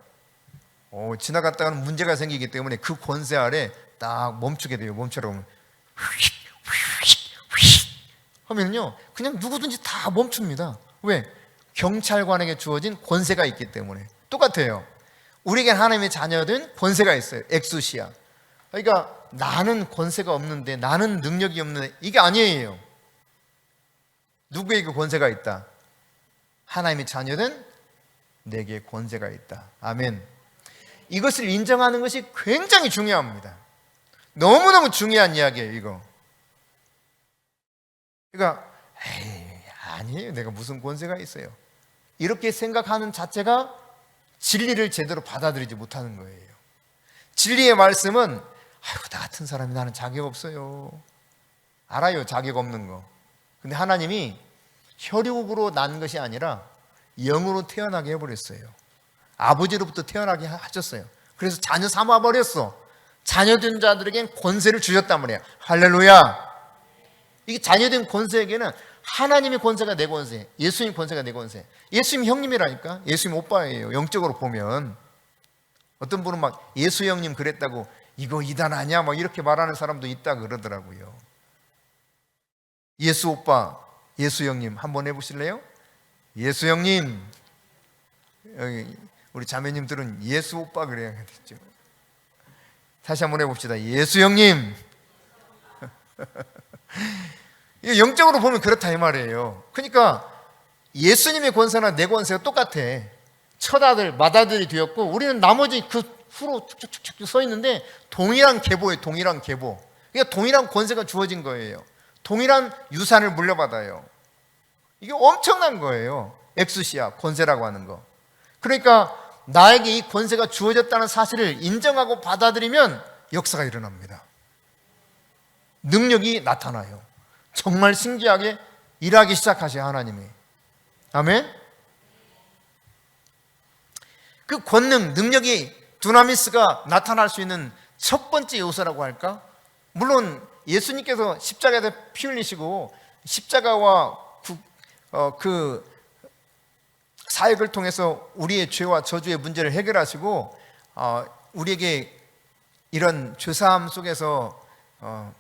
Speaker 1: 지나갔다가는 문제가 생기기 때문에 그 권세 아래 딱 멈추게 돼요. 멈추라고 하면 하면요 그냥 누구든지 다 멈춥니다. 왜? 경찰관에게 주어진 권세가 있기 때문에. 똑같아요. 우리에게 하나님의 자녀된 권세가 있어요. 엑수시아. 그러니까 나는 권세가 없는데, 나는 능력이 없는데, 이게 아니에요. 누구에게 권세가 있다? 하나님의 자녀된 내게 권세가 있다. 아멘. 이것을 인정하는 것이 굉장히 중요합니다. 너무너무 중요한 이야기예요, 이거. 그러니까 아니에요. 내가 무슨 권세가 있어요. 이렇게 생각하는 자체가 진리를 제대로 받아들이지 못하는 거예요. 진리의 말씀은 나 같은 사람이 나는 자격 없어요. 알아요, 자격 없는 거. 근데 하나님이 혈육으로 난 것이 아니라 영으로 태어나게 해버렸어요. 아버지로부터 태어나게 하셨어요. 그래서 자녀 삼아버렸어. 자녀된 자들에겐 권세를 주셨단 말이에요. 할렐루야. 이게 자녀된 권세에게는 하나님의 권세가 내 권세, 예수님 권세가 내 권세. 예수님 형님이라니까. 예수님 오빠예요. 영적으로 보면. 어떤 분은 막 예수 형님 그랬다고 이거 이단 아니야? 막 이렇게 말하는 사람도 있다 그러더라고요. 예수 오빠, 예수 형님 한번 해보실래요? 예수 형님. 여기 우리 자매님들은 예수 오빠 그래야겠죠. 다시 한번 해봅시다. 예수 형님. 영적으로 보면 그렇다 이 말이에요. 그러니까 예수님의 권세나 내 권세가 똑같아. 첫 맏아들이 되었고 우리는 나머지 그 후로 쭉쭉쭉 서 있는데 동일한 계보예요. 동일한 계보. 그러니까 동일한 권세가 주어진 거예요. 동일한 유산을 물려받아요. 이게 엄청난 거예요. 엑수시아, 권세라고 하는 거. 그러니까 나에게 이 권세가 주어졌다는 사실을 인정하고 받아들이면 역사가 일어납니다. 능력이 나타나요. 정말 신기하게 일하기 시작하셔 하나님이. 아멘. 그 권능, 능력이 두나미스가 나타날 수 있는 첫 번째 요소라고 할까? 물론 예수님께서 십자가에서 피 흘리시고 십자가와 그 사역을 통해서 우리의 죄와 저주의 문제를 해결하시고 우리에게 이런 죄사함 속에서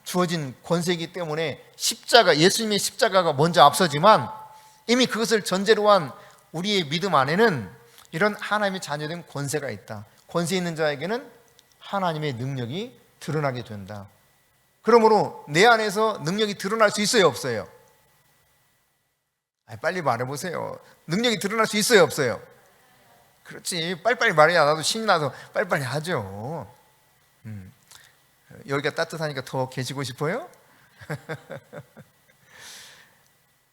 Speaker 1: 주어진 권세이기 때문에 예수님의 십자가가 먼저 앞서지만 이미 그것을 전제로 한 우리의 믿음 안에는 이런 하나님의 자녀된 권세가 있다. 권세 있는 자에게는 하나님의 능력이 드러나게 된다. 그러므로 내 안에서 능력이 드러날 수 있어요, 없어요? 빨리 말해보세요. 능력이 드러날 수 있어요, 없어요? 그렇지, 빨리빨리 말해야 나도 신이 나서 빨리빨리 하죠. 여기가 따뜻하니까 더 계시고 싶어요?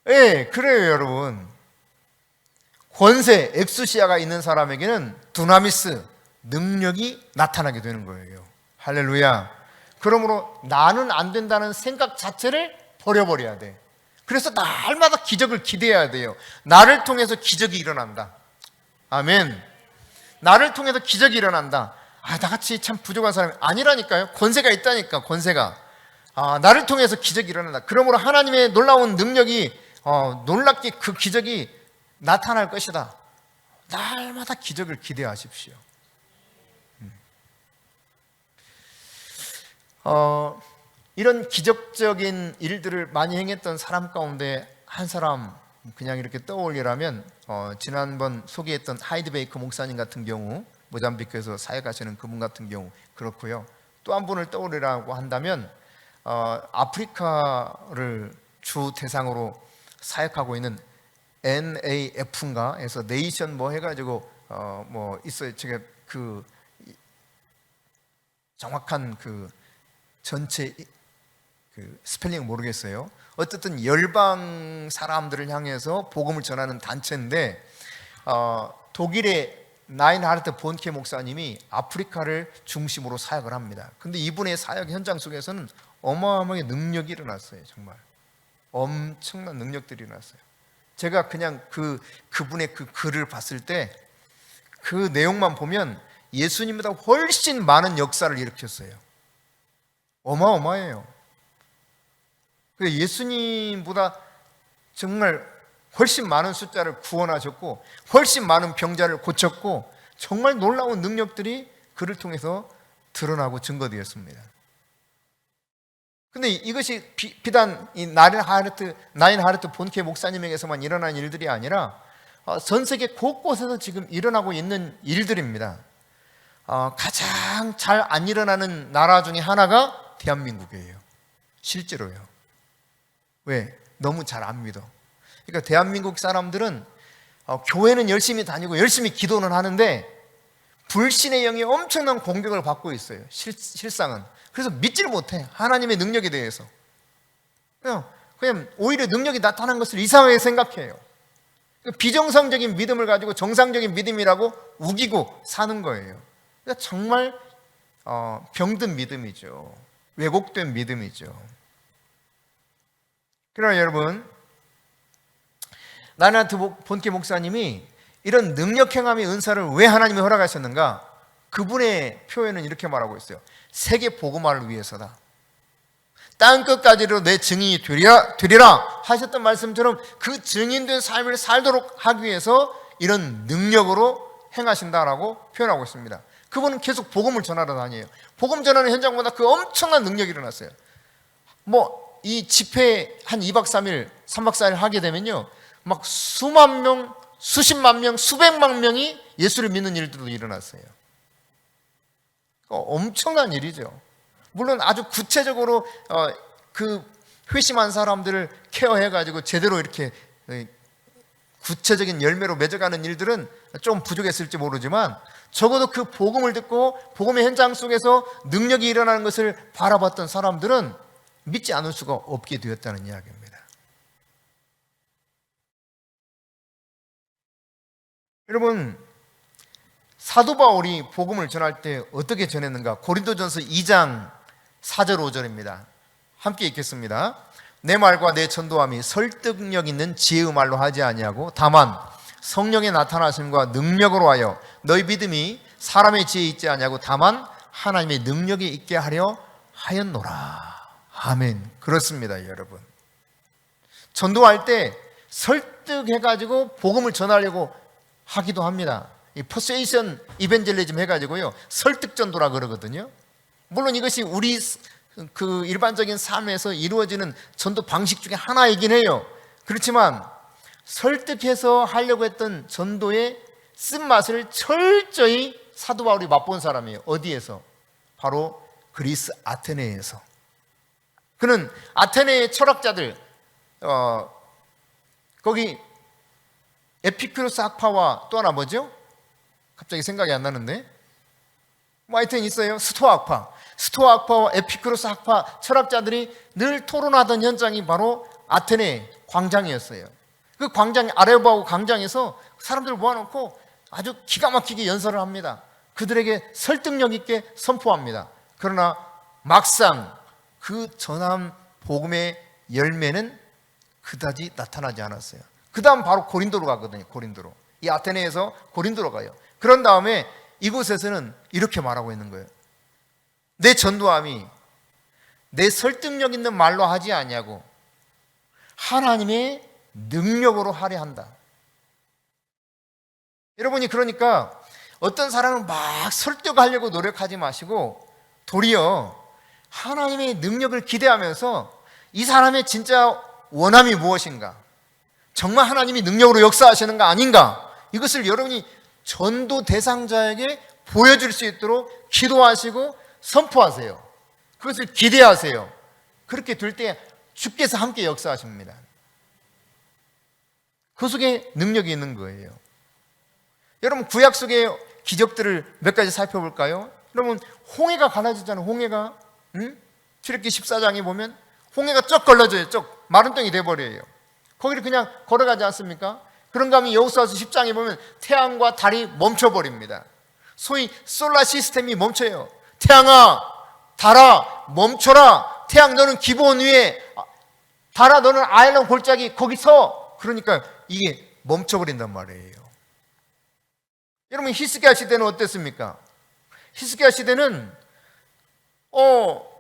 Speaker 1: 네, 그래요 여러분. 권세, 엑수시아가 있는 사람에게는 두나미스, 능력이 나타나게 되는 거예요. 할렐루야. 그러므로 나는 안 된다는 생각 자체를 버려버려야 돼. 그래서 날마다 기적을 기대해야 돼요. 나를 통해서 기적이 일어난다. 아멘. 나를 통해서 기적이 일어난다. 나같이 참 부족한 사람이 아니라니까요. 권세가 있다니까, 권세가. 나를 통해서 기적이 일어난다. 그러므로 하나님의 놀라운 능력이 놀랍게 그 기적이 나타날 것이다. 날마다 기적을 기대하십시오. 이런 기적적인 일들을 많이 행했던 사람 가운데 한 사람 그냥 이렇게 떠올리라면 지난번 소개했던 하이드 베이커 목사님 같은 경우, 모잠비크에서 사역하시는 그분 같은 경우 그렇고요. 또 한 분을 떠올리라고 한다면 아프리카를 주 대상으로 사역하고 있는 NAF인가 해서 네이션 뭐 해가지고 뭐 있어요. 제가 그 정확한 그 전체 그 스펠링 모르겠어요. 어쨌든 열방 사람들을 향해서 복음을 전하는 단체인데 독일의 나인하르트 본케 목사님이 아프리카를 중심으로 사역을 합니다. 근데 이분의 사역 현장 속에서는 어마어마하게 능력이 일어났어요. 정말 엄청난 능력들이 일어났어요. 제가 그냥 그분의 그 글을 봤을 때 그 내용만 보면 예수님보다 훨씬 많은 역사를 일으켰어요. 어마어마해요. 예수님보다 정말 훨씬 많은 숫자를 구원하셨고 훨씬 많은 병자를 고쳤고 정말 놀라운 능력들이 그를 통해서 드러나고 증거되었습니다. 근데 이것이 비단 이 나인하르트 본케 목사님에게서만 일어난 일들이 아니라 전 세계 곳곳에서 지금 일어나고 있는 일들입니다. 가장 잘 안 일어나는 나라 중에 하나가 대한민국이에요. 실제로요. 왜? 너무 잘 안 믿어. 그러니까 대한민국 사람들은 교회는 열심히 다니고 열심히 기도는 하는데 불신의 영이 엄청난 공격을 받고 있어요. 실상은. 그래서 믿지를 못해. 하나님의 능력에 대해서. 그냥 오히려 능력이 나타난 것을 이상하게 생각해요. 비정상적인 믿음을 가지고 정상적인 믿음이라고 우기고 사는 거예요. 그러니까 정말 병든 믿음이죠. 왜곡된 믿음이죠. 그러나 여러분, 나인하르트 본케 목사님이 이런 능력 행함의 은사를 왜 하나님이 허락하셨는가? 그분의 표현은 이렇게 말하고 있어요. 세계 복음화를 위해서다. 땅 끝까지로 내 증인이 되리라 하셨던 말씀처럼 그 증인된 삶을 살도록 하기 위해서 이런 능력으로 행하신다라고 표현하고 있습니다. 그분은 계속 복음을 전하러 다녀요. 복음 전하는 현장보다 그 엄청난 능력이 일어났어요. 이 집회 한 2박 3일, 3박 4일 하게 되면요, 막 수만 명, 수십만 명, 수백만 명이 예수를 믿는 일들도 일어났어요. 엄청난 일이죠. 물론 아주 구체적으로 그 회심한 사람들을 케어해가지고 제대로 이렇게 구체적인 열매로 맺어가는 일들은 좀 부족했을지 모르지만 적어도 그 복음을 듣고 복음의 현장 속에서 능력이 일어나는 것을 바라봤던 사람들은 믿지 않을 수가 없게 되었다는 이야기입니다. 여러분, 사도 바울이 복음을 전할 때 어떻게 전했는가? 고린도전서 2장 4절 5절입니다. 함께 읽겠습니다. 내 말과 내 전도함이 설득력 있는 지혜의 말로 하지 아니하고 다만 성령의 나타나심과 능력으로 하여 너희 믿음이 사람의 지혜에 있지 아니하고 다만 하나님의 능력에 있게 하려 하였노라. 아멘. 그렇습니다, 여러분. 전도할 때 설득해가지고 복음을 전하려고 하기도 합니다. 이 퍼수에이션 이벤젤리즘 해가지고요, 설득 전도라 그러거든요. 물론 이것이 우리 그 일반적인 삶에서 이루어지는 전도 방식 중에 하나이긴 해요. 그렇지만 설득해서 하려고 했던 전도의 쓴맛을 철저히 사도 바울이 맛본 사람이에요. 어디에서? 바로 그리스 아테네에서. 그는 아테네의 철학자들, 거기 에피쿠로스 학파와 또 하나 뭐죠? 갑자기 생각이 안 나는데, 하여튼 있어요. 스토아 학파와 에피쿠로스 학파 철학자들이 늘 토론하던 현장이 바로 아테네 광장이었어요. 그 광장, 아레오바고 광장에서 사람들을 모아놓고 아주 기가 막히게 연설을 합니다. 그들에게 설득력 있게 선포합니다. 그러나 막상 그 전함 복음의 열매는 그다지 나타나지 않았어요. 그 다음 바로 고린도로 가거든요. 고린도로. 이 아테네에서 고린도로 가요. 그런 다음에 이곳에서는 이렇게 말하고 있는 거예요. 내 전도함이 내 설득력 있는 말로 하지 아니하고 하나님의 능력으로 하려 한다. 여러분이 그러니까 어떤 사람을 막 설득하려고 노력하지 마시고 도리어 하나님의 능력을 기대하면서 이 사람의 진짜 원함이 무엇인가, 정말 하나님이 능력으로 역사하시는가 아닌가, 이것을 여러분이 전도 대상자에게 보여줄 수 있도록 기도하시고 선포하세요. 그것을 기대하세요. 그렇게 될 때 주께서 함께 역사하십니다. 그 속에 능력이 있는 거예요. 여러분, 구약 속의 기적들을 몇 가지 살펴볼까요? 여러분, 홍해가 갈라지잖아요. 홍해가, 출애굽기 14장에 보면 홍해가 쩍 걸러져요. 쩍 마른 땅이 돼버려요. 거기를 그냥 걸어가지 않습니까? 그런가 하면 여호수아서 10장에 보면 태양과 달이 멈춰버립니다. 소위 솔라 시스템이 멈춰요. 태양아, 달아, 멈춰라. 태양, 너는 기본 위에, 달아, 너는 아일론 골짜기 거기 서. 그러니까 이게 멈춰버린단 말이에요. 여러분, 히스기야 시대는 어땠습니까? 히스기야 시대는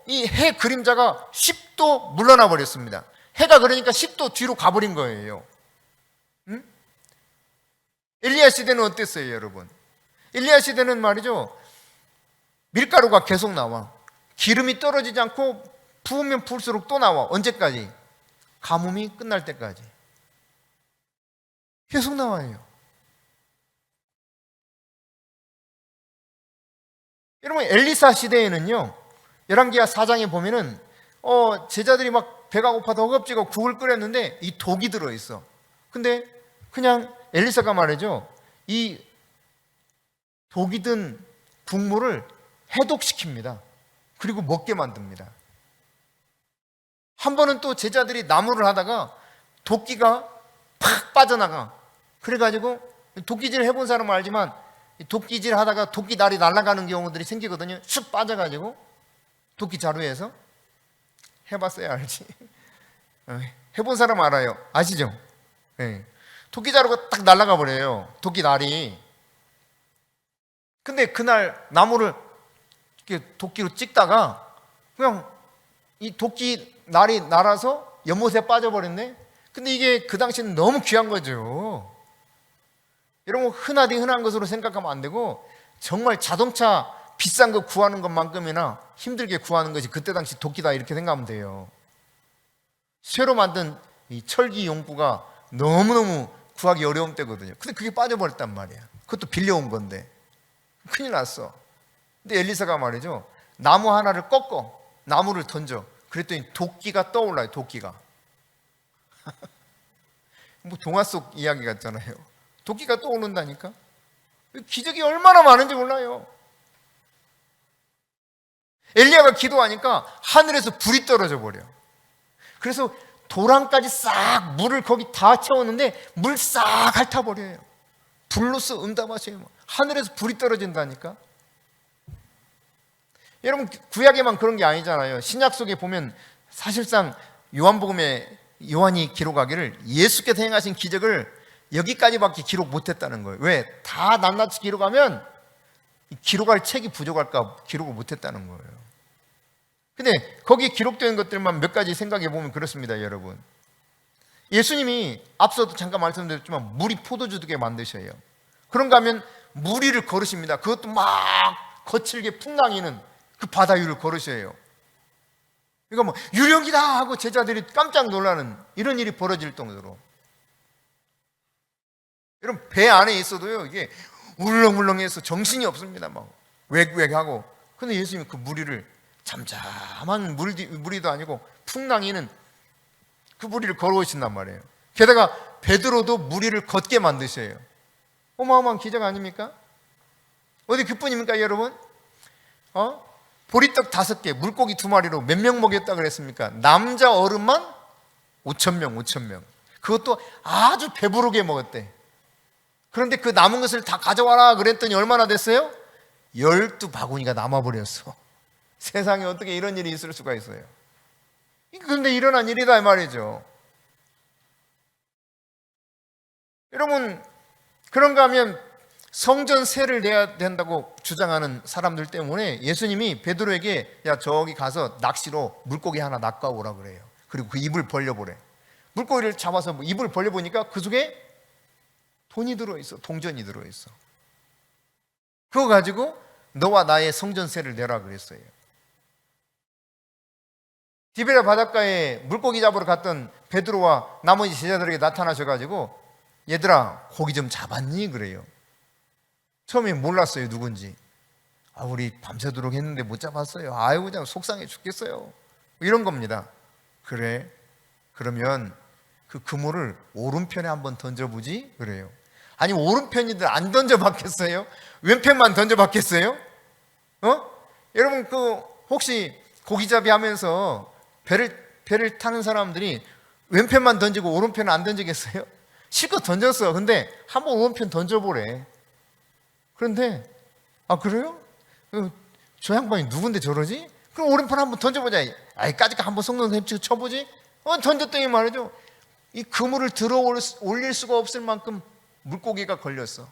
Speaker 1: 이 해 그림자가 10도 물러나 버렸습니다. 해가 그러니까 10도 뒤로 가버린 거예요. 엘리야 시대는 어땠어요, 여러분? 엘리야 시대는 말이죠, 밀가루가 계속 나와. 기름이 떨어지지 않고 부으면 부을수록 또 나와. 언제까지? 가뭄이 끝날 때까지 계속 나와요. 여러분, 엘리사 시대에는요, 열왕기하 4장에 보면은 제자들이 막 배가 고파서 허겁지겁 국을 끓였는데 이 독이 들어있어. 근데 그냥 엘리사가 말이죠, 이 독이 든 국물을 해독시킵니다. 그리고 먹게 만듭니다. 한 번은 또 제자들이 나무를 하다가 도끼가 팍 빠져나가. 그래가지고 도끼질 해본 사람은 알지만 도끼질 하다가 도끼 날이 날아가는 경우들이 생기거든요. 쑥 빠져가지고 도끼 자루에서. 해봤어야 알지. 해본 사람 알아요. 아시죠? 네. 도끼 자루가 딱 날아가 버려요. 도끼 날이. 근데 그날 나무를 이렇게 도끼로 찍다가 그냥 이 도끼 날이 날아서 연못에 빠져버렸네. 근데 이게 그 당시에는 너무 귀한 거죠. 여러분, 흔하디 흔한 것으로 생각하면 안 되고 정말 자동차 비싼 거 구하는 것만큼이나 힘들게 구하는 것이 그때 당시 도끼다, 이렇게 생각하면 돼요. 쇠로 만든 이 철기 용구가 너무너무 구하기 어려운 때거든요. 근데 그게 빠져버렸단 말이야. 그것도 빌려온 건데 큰일 났어. 근데 엘리사가 말이죠, 나무 하나를 꺾어 나무를 던져. 그랬더니 도끼가 떠올라요. 도끼가. 뭐 동화 속 이야기 같잖아요. 도끼가 떠오른다니까. 기적이 얼마나 많은지 몰라요. 엘리야가 기도하니까 하늘에서 불이 떨어져 버려. 그래서 도랑까지 싹 물을 거기 다 채웠는데 물 싹 핥아버려요. 불로써 응답하세요. 하늘에서 불이 떨어진다니까. 여러분, 구약에만 그런 게 아니잖아요. 신약 속에 보면 사실상 요한복음에 요한이 기록하기를 예수께서 행하신 기적을 여기까지밖에 기록 못했다는 거예요. 왜? 다 낱낱이 기록하면 기록할 책이 부족할까 기록을 못했다는 거예요. 근데 거기에 기록된 것들만 몇 가지 생각해 보면 그렇습니다, 여러분. 예수님이 앞서도 잠깐 말씀드렸지만 물이 포도주 되게 만드셔요. 그런가 하면 물 위를 걸으십니다. 그것도 막 거칠게 풍랑이는 그 바다 위를 걸으셔요. 그러니까 뭐 유령이다 하고 제자들이 깜짝 놀라는 이런 일이 벌어질 정도로. 여러분, 배 안에 있어도요, 이게 울렁울렁해서 정신이 없습니다. 막 웩웩하고. 근데 예수님이 그 물 위를 잠잠한 무리도 아니고 풍랑이는 그 물 위를 걸어오신단 말이에요. 게다가 베드로도 물 위를 걷게 만드셔요. 어마어마한 기적 아닙니까? 어디 그뿐입니까, 여러분? 보리떡 5개, 물고기 2마리로 몇 명 먹였다 그랬습니까? 남자 어른만 5,000명. 그것도 아주 배부르게 먹었대. 그런데 그 남은 것을 다 가져와라 그랬더니 얼마나 됐어요? 12바구니가 남아버렸어. 세상에 어떻게 이런 일이 있을 수가 있어요? 그런데 일어난 일이다 이 말이죠. 여러분, 그런가 하면 성전 세를 내야 된다고 주장하는 사람들 때문에 예수님이 베드로에게 야, 저기 가서 낚시로 물고기 하나 낚아오라 그래요. 그리고 그 입을 벌려보래. 물고기를 잡아서 입을 벌려보니까 그 속에 돈이 들어있어. 동전이 들어있어. 그거 가지고 너와 나의 성전세를 내라 그랬어요. 디베랴 바닷가에 물고기 잡으러 갔던 베드로와 나머지 제자들에게 나타나셔가지고 얘들아, 고기 좀 잡았니? 그래요. 처음에 몰랐어요, 누군지. 우리 밤새도록 했는데 못 잡았어요. 아이고, 그냥 속상해 죽겠어요. 이런 겁니다. 그래, 그러면 그 그물을 오른편에 한번 던져보지 그래요. 아니 오른편이들 안 던져봤겠어요? 왼편만 던져봤겠어요? 여러분 그 혹시 고기잡이 하면서 배를 타는 사람들이 왼편만 던지고 오른편은 안 던지겠어요? 실컷 던졌어. 근데 한번 오른편 던져보래. 그런데 그래요? 저 양반이 누군데 저러지? 그럼 오른편 한번 던져보자. 아이 까짓거 한번 속는 햄치 쳐보지? 던졌더니 말이죠. 이 그물을 들어 올릴 수가 없을 만큼 물고기가 걸렸어.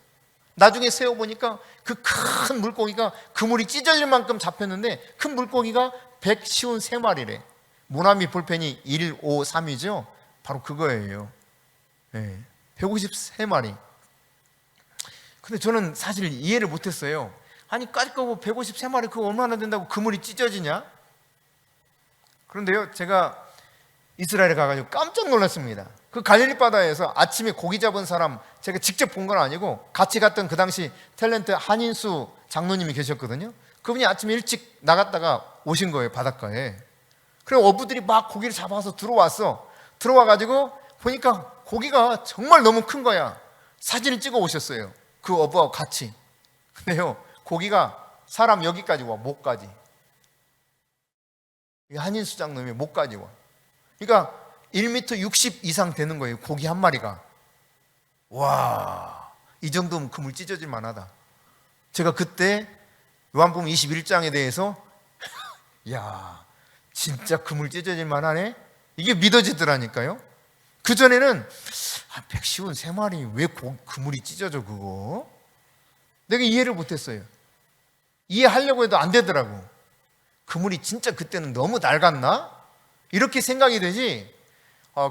Speaker 1: 나중에 세어보니까 그 큰 물고기가 그물이 찢어질 만큼 잡혔는데 큰 물고기가 153마리래. 모나미 볼펜이 153이죠. 바로 그거예요. 네, 153마리. 근데 저는 사실 이해를 못했어요. 아니 까짓거 153마리 그거 얼마나 된다고 그물이 찢어지냐? 그런데요, 제가 이스라엘에 가가지고 깜짝 놀랐습니다. 그 갈릴리 바다에서 아침에 고기 잡은 사람 제가 직접 본 건 아니고 같이 갔던 그 당시 탤런트 한인수 장로님이 계셨거든요. 그분이 아침에 일찍 나갔다가 오신 거예요, 바닷가에. 그리고 어부들이 막 고기를 잡아서 들어왔어. 들어와가지고 보니까 고기가 정말 너무 큰 거야. 사진을 찍어 오셨어요, 그 어부하고 같이. 근데요, 고기가 사람 여기까지 와, 목까지. 이 한인수 장로님이 목까지 와. 그러니까 1m 60 이상 되는 거예요, 고기 한 마리가. 와, 이 정도면 그물 찢어질 만하다. 제가 그때 요한복음 21장에 대해서 야, 진짜 그물 찢어질 만하네? 이게 믿어지더라니까요. 그전에는 153마리 왜 그물이 찢어져 그거? 내가 이해를 못했어요. 이해하려고 해도 안 되더라고. 그물이 진짜 그때는 너무 낡았나? 이렇게 생각이 되지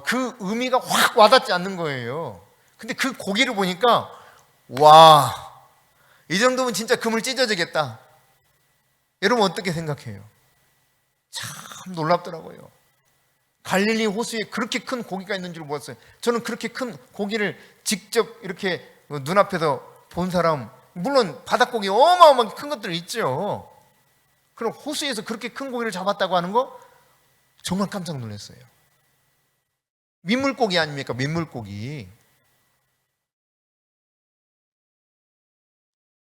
Speaker 1: 그 의미가 확 와닿지 않는 거예요. 근데 그 고기를 보니까 와, 이 정도면 진짜 그물 찢어지겠다. 여러분 어떻게 생각해요? 참 놀랍더라고요. 갈릴리 호수에 그렇게 큰 고기가 있는 줄 몰랐어요. 저는 그렇게 큰 고기를 직접 이렇게 눈앞에서 본 사람, 물론 바닷고기 어마어마하게 큰 것들 있죠. 그럼 호수에서 그렇게 큰 고기를 잡았다고 하는 거 정말 깜짝 놀랐어요. 민물고기 아닙니까? 민물고기.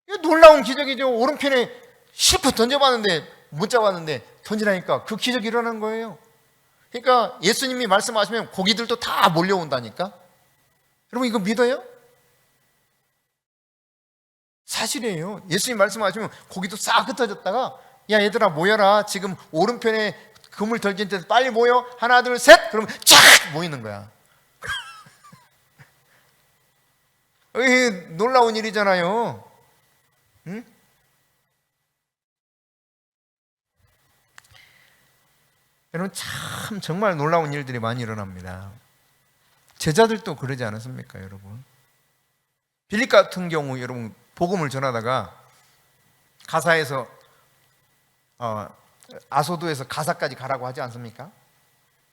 Speaker 1: 이거 놀라운 기적이죠. 오른편에 실컷 던져봤는데 못 잡았는데 던지라니까 그 기적이 일어난 거예요. 그러니까 예수님이 말씀하시면 고기들도 다 몰려온다니까. 여러분 이거 믿어요? 사실이에요. 예수님 말씀하시면 고기도 싹 흩어졌다가 야 얘들아 모여라. 지금 오른편에 그물 던진 데 빨리 모여. 하나 둘 셋. 그러면 쫙 모이는 거야. 이게 놀라운 일이잖아요. 응? 여러분 참 정말 놀라운 일들이 많이 일어납니다. 제자들도 그러지 않았습니까, 여러분? 빌립 같은 경우 여러분 복음을 전하다가 가사에서 아소도에서 가사까지 가라고 하지 않습니까?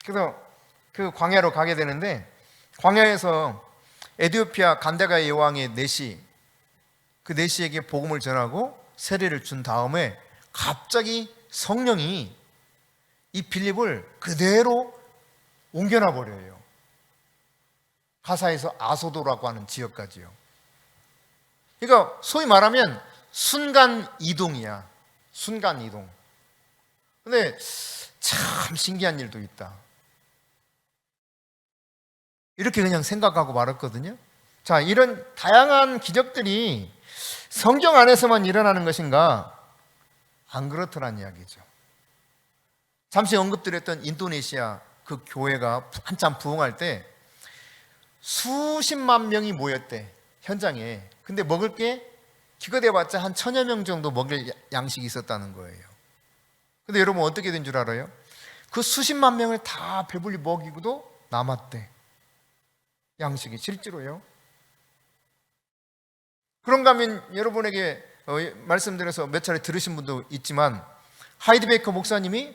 Speaker 1: 그래서 그 광야로 가게 되는데 광야에서 에티오피아 간데가의 여왕의 내시, 그 내시에게 복음을 전하고 세례를 준 다음에 갑자기 성령이 이 빌립을 그대로 옮겨놔 버려요. 가사에서 아소도라고 하는 지역까지요. 그러니까 소위 말하면 순간 이동이야. 순간 이동. 근데 참 신기한 일도 있다. 이렇게 그냥 생각하고 말았거든요. 자, 이런 다양한 기적들이 성경 안에서만 일어나는 것인가? 안 그렇더란 이야기죠. 잠시 언급드렸던 인도네시아 그 교회가 한참 부흥할 때 수십만 명이 모였대, 현장에. 근데 먹을 게 기껏해봤자 한 1000여 명 정도 먹을 양식이 있었다는 거예요. 근데 여러분 어떻게 된 줄 알아요? 그 수십만 명을 다 배불리 먹이고도 남았대, 양식이. 실제로요. 그런가 하면 여러분에게 말씀드려서 몇 차례 들으신 분도 있지만 하이드 베이커 목사님이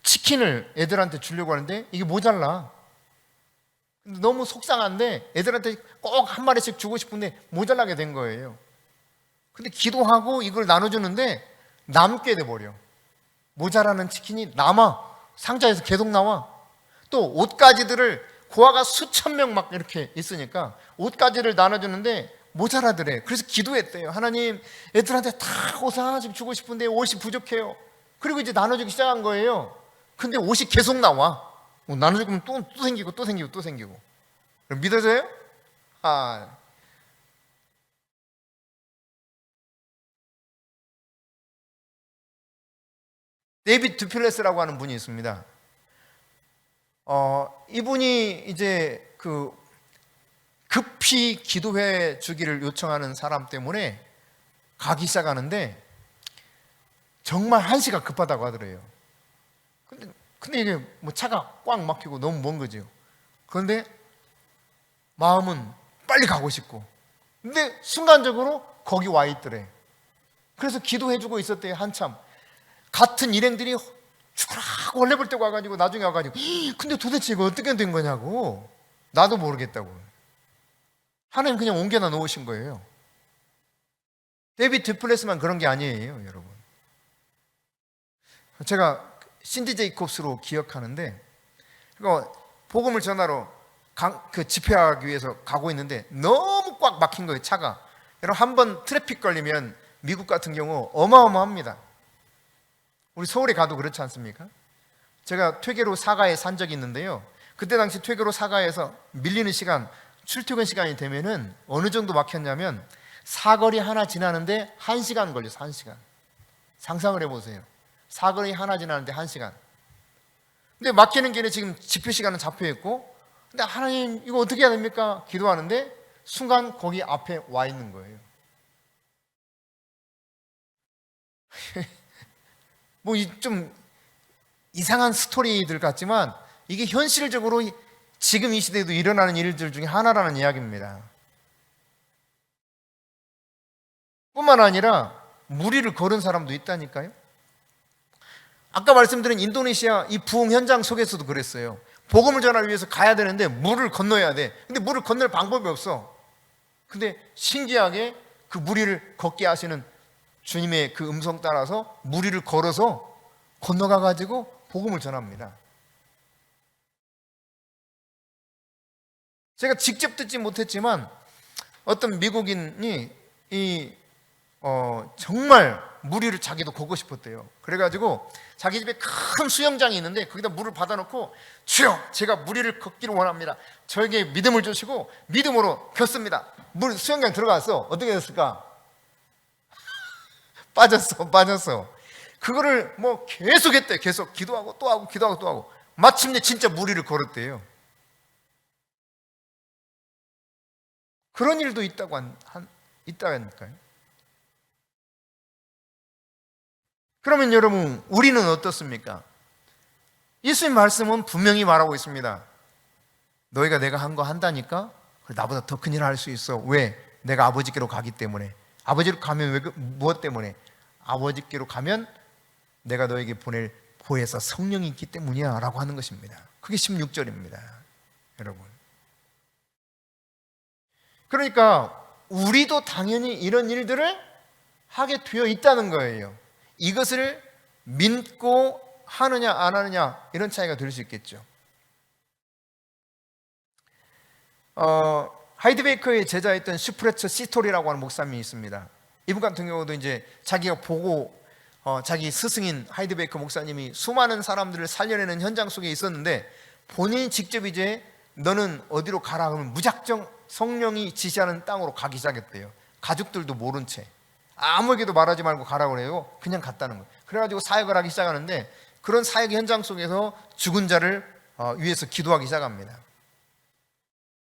Speaker 1: 치킨을 애들한테 주려고 하는데 이게 모자라. 근데 너무 속상한데 애들한테 꼭 한 마리씩 주고 싶은데 모자라게 된 거예요. 근데 기도하고 이걸 나눠주는데 남게 돼버려. 모자라는 치킨이 남아. 상자에서 계속 나와. 또 옷가지들을 고아가 수천 명 막 이렇게 있으니까 옷가지를 나눠주는데 모자라더래. 그래서 기도했대요. 하나님, 애들한테 다 옷 하나씩 주고 싶은데 옷이 부족해요. 그리고 이제 나눠주기 시작한 거예요. 근데 옷이 계속 나와. 나눠주면 또 생기고 또 생기고 또 생기고. 믿어져요? 데이비드 듀플레스라고 하는 분이 있습니다. 이분이 이제 급히 기도해 주기를 요청하는 사람 때문에 가기 시작하는데 정말 1시가 급하다고 하더래요. 근데 이게 뭐 차가 꽉 막히고 너무 먼 거죠. 그런데 마음은 빨리 가고 싶고, 근데 순간적으로 거기 와 있더래. 그래서 기도해 주고 있었대요. 한참 같은 일행들이 죽으라고 헐레벌 떼고 와가지고 나중에 와가지고 근데 도대체 이거 어떻게 된 거냐고, 나도 모르겠다고. 하나님 그냥 옮겨놔 놓으신 거예요. 데이비드 듀플레스만 그런 게 아니에요, 여러분. 제가 신디 제이콥스로 기억하는데, 복음을 전하러 집회하기 위해서 가고 있는데 너무 꽉 막힌 거예요, 차가. 여러분, 한번 트래픽 걸리면 미국 같은 경우 어마어마합니다. 우리 서울에 가도 그렇지 않습니까? 제가 퇴계로 사가에 산 적이 있는데요, 그때 당시 퇴계로 사가에서 밀리는 시간, 출퇴근 시간이 되면은 어느 정도 막혔냐면 사거리 하나 지나는데 1시간 걸려서 1시간. 상상을 해보세요. 사거리 하나 지나는데 1시간. 근데 막히는 길에 지금 집회 시간은 잡혀있고, 근데 하나님 이거 어떻게 해야 됩니까? 기도하는데 순간 거기 앞에 와 있는 거예요. 뭐 좀 이상한 스토리들 같지만 이게 현실적으로 지금 이 시대에도 일어나는 일들 중에 하나라는 이야기입니다. 뿐만 아니라 무리를 걸은 사람도 있다니까요. 아까 말씀드린 인도네시아 이 부흥 현장 속에서도 그랬어요. 복음을 전하기 위해서 가야 되는데 물을 건너야 돼. 근데 물을 건널 방법이 없어. 근데 신기하게 그 무리를 걷게 하시는 주님의 그 음성 따라서 무리를 걸어서 건너가 가지고 복음을 전합니다. 제가 직접 듣지 못했지만 어떤 미국인이 정말 무리를 자기도 걷고 싶었대요. 그래가지고 자기 집에 큰 수영장이 있는데 거기다 물을 받아놓고, 주여, 제가 무리를 걷기를 원합니다. 저에게 믿음을 주시고 믿음으로 걷습니다. 수영장 들어갔어. 어떻게 됐을까? 빠졌어. 그거를 뭐 계속 했대. 계속 기도하고 또 하고 기도하고 또 하고 마침내 진짜 무리를 걸었대요. 그런 일도 있다니까요. 그러면 여러분, 우리는 어떻습니까? 예수님 말씀은 분명히 말하고 있습니다. 너희가 내가 한 거 한다니까 나보다 더 큰 일을 할 수 있어. 왜? 내가 아버지께로 가기 때문에. 아버지로 가면 무엇 때문에? 아버지께로 가면 내가 너에게 보낼 보혜사 성령이 있기 때문이야 라고 하는 것입니다. 그게 16절입니다. 여러분, 그러니까 우리도 당연히 이런 일들을 하게 되어 있다는 거예요. 이것을 믿고 하느냐 안 하느냐, 이런 차이가 될 수 있겠죠. 하이드베이커의 제자였던 슈프레처 시토리라고 하는 목사님이 있습니다. 이분 같은 경우도 이제 자기가 보고 자기 스승인 하이드베이커 목사님이 수많은 사람들을 살려내는 현장 속에 있었는데, 본인이 직접 이제 너는 어디로 가라 하면 무작정 성령이 지시하는 땅으로 가기 시작했대요. 가족들도 모른 채 아무에게도 말하지 말고 가라고 그래요. 그냥 갔다는 거예요. 그래가지고 사역을 하기 시작하는데, 그런 사역 현장 속에서 죽은 자를 위해서 기도하기 시작합니다.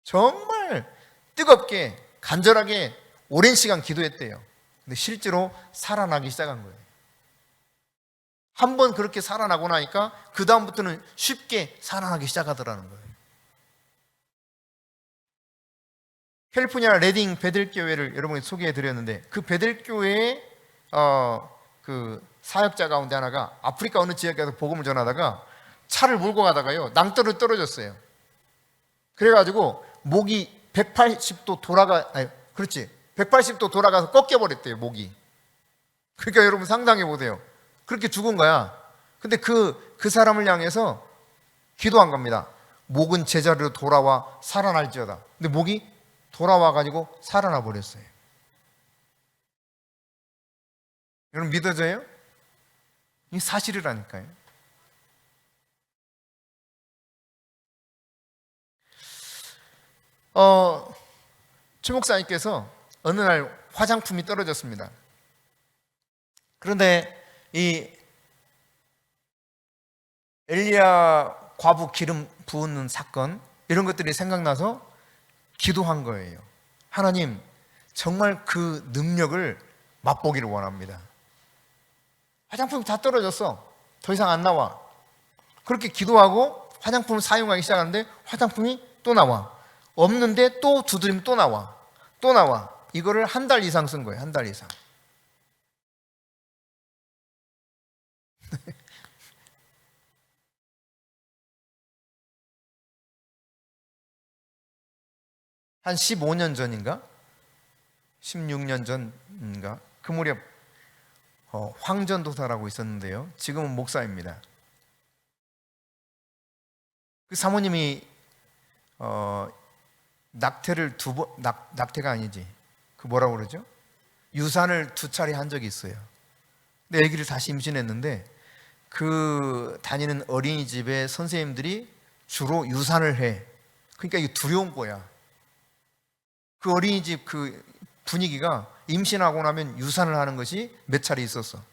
Speaker 1: 정말 뜨겁게 간절하게 오랜 시간 기도했대요. 근데 실제로 살아나기 시작한 거예요. 한번 그렇게 살아나고 나니까 그 다음부터는 쉽게 살아나기 시작하더라는 거예요. 캘리포니아 레딩 베델교회를 여러분이 소개해 드렸는데, 그 베델교회의 그 사역자 가운데 하나가 아프리카 어느 지역에 가서 복음을 전하다가 차를 몰고 가다가요, 낭떠러지 떨어졌어요. 그래가지고 목이 180도 180도 돌아가서 꺾여버렸대요, 목이. 그러니까 여러분 상상해 보세요. 그렇게 죽은 거야. 근데 그 사람을 향해서 기도한 겁니다. 목은 제자리로 돌아와 살아날지어다. 근데 목이 돌아와 가지고 살아나 버렸어요. 여러분 믿어져요? 이 사실이라니까요. 최 목사님께서 어느 날 화장품이 떨어졌습니다. 그런데 이 엘리야 과부 기름 부은 사건 이런 것들이 생각나서 기도한 거예요. 하나님, 정말 그 능력을 맛보기를 원합니다. 화장품이 다 떨어졌어. 더 이상 안 나와. 그렇게 기도하고 화장품을 사용하기 시작하는데 화장품이 또 나와. 없는데 또 두드리면 또 나와. 또 나와. 이거를 한 달 이상 쓴 거예요. 한 달 이상. 한 15년 전인가? 16년 전인가? 그 무렵 황전도사라고 있었는데요. 지금은 목사입니다. 그 사모님이 낙태를 낙태가 아니지. 그 뭐라고 그러죠? 유산을 2차례 한 적이 있어요. 근데 아기를 다시 임신했는데 그 다니는 어린이집에 선생님들이 주로 유산을 해. 그러니까 이게 두려운 거야. 그 어린이집 그 분위기가 임신하고 나면 유산을 하는 것이 몇 차례 있었어.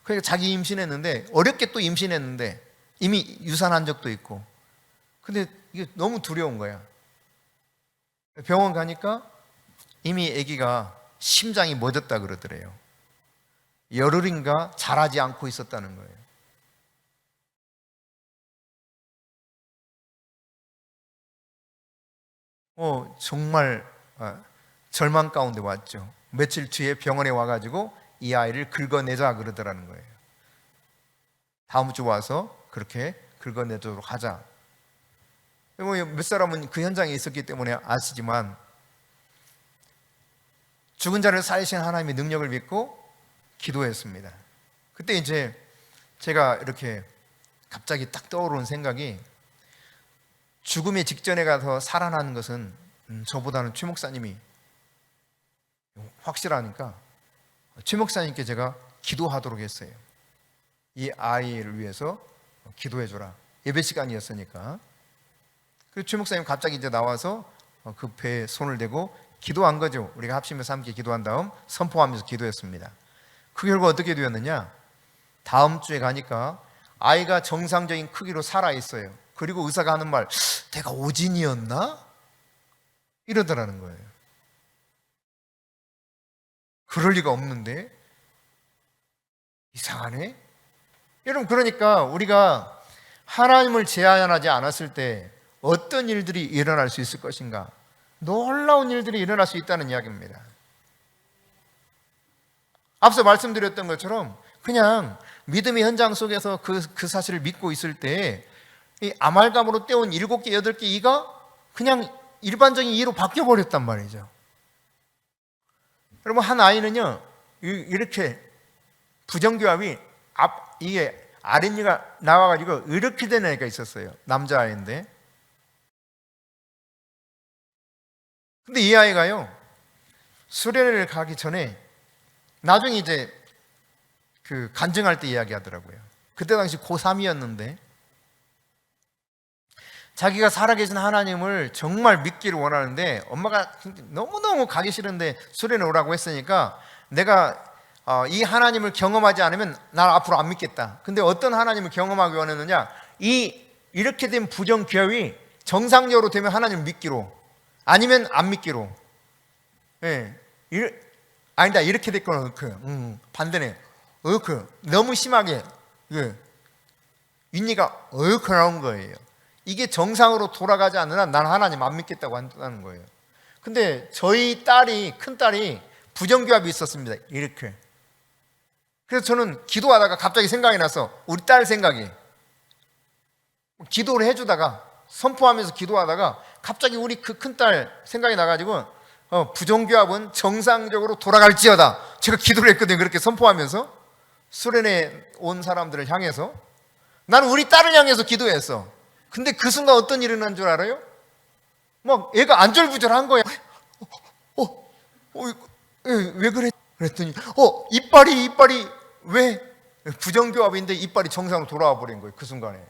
Speaker 1: 그러니까 자기 임신했는데 어렵게 또 임신했는데 이미 유산한 적도 있고. 근데 이게 너무 두려운 거야. 병원 가니까 이미 아기가 심장이 멎었다 그러더래요. 열흘인가 자라지 않고 있었다는 거예요. 정말 절망 가운데 왔죠. 며칠 뒤에 병원에 와가지고 이 아이를 긁어내자 그러더라는 거예요. 다음 주 와서 그렇게 긁어내도록 하자. 몇 사람은 그 현장에 있었기 때문에 아시지만 죽은 자를 살리신 하나님의 능력을 믿고 기도했습니다. 그때 이제 제가 이렇게 갑자기 딱 떠오르는 생각이 죽음의 직전에 가서 살아나는 것은 저보다는 최 목사님이 확실하니까 최 목사님께 제가 기도하도록 했어요. 이 아이를 위해서 기도해줘라. 예배 시간이었으니까. 그 최 목사님 갑자기 이제 나와서 그 배에 손을 대고 기도한 거죠. 우리가 합심해서 함께 기도한 다음 선포하면서 기도했습니다. 그 결과 어떻게 되었느냐? 다음 주에 가니까 아이가 정상적인 크기로 살아있어요. 그리고 의사가 하는 말, 내가 오진이었나? 이러더라는 거예요. 그럴 리가 없는데? 이상하네? 여러분, 그러니까 우리가 하나님을 제한하지 않았을 때 어떤 일들이 일어날 수 있을 것인가? 놀라운 일들이 일어날 수 있다는 이야기입니다. 앞서 말씀드렸던 것처럼 그냥 믿음의 현장 속에서 그 사실을 믿고 있을 때 이 아말감으로 떼온 7개, 8개 이가 그냥 일반적인 이로 바뀌어버렸단 말이죠. 여러분, 한 아이는요, 이렇게 부정교합이 이게 아랫니가 나와가지고 이렇게 된 애가 있었어요. 남자아이인데. 근데 이 아이가요, 수련회를 가기 전에 나중에 이제 그 간증할 때 이야기하더라고요. 그때 당시 고3이었는데 자기가 살아계신 하나님을 정말 믿기를 원하는데 엄마가 너무너무 가기 싫은데 수련회 오라고 했으니까 내가 이 하나님을 경험하지 않으면 난 앞으로 안 믿겠다. 근데 어떤 하나님을 경험하기 원했느냐? 이렇게 된 부정기업이 정상적으로 되면 하나님을 믿기로, 아니면 안 믿기로. 예. 아니다, 이렇게 됐거나 반대네. 너무 심하게 윗니가 나온 거예요. 이게 정상으로 돌아가지 않는 한 난 하나님 안 믿겠다고 한다는 거예요. 근데 저희 큰딸이 부정교합이 있었습니다. 이렇게. 그래서 저는 기도하다가 갑자기 생각이 나서 우리 딸 생각이, 기도를 해주다가 선포하면서 기도하다가 갑자기 우리 그 큰딸 생각이 나가지고 부정교합은 정상적으로 돌아갈지어다. 제가 기도를 했거든요. 그렇게 선포하면서 수련회 온 사람들을 향해서. 나는 우리 딸을 향해서 기도했어. 근데 그 순간 어떤 일이 일어난 줄 알아요? 막 애가 안절부절한 거야. 어, 어, 어, 왜 그래? 그랬더니 이빨이 왜 부정교합인데 이빨이 정상으로 돌아와 버린 거예요. 그 순간에.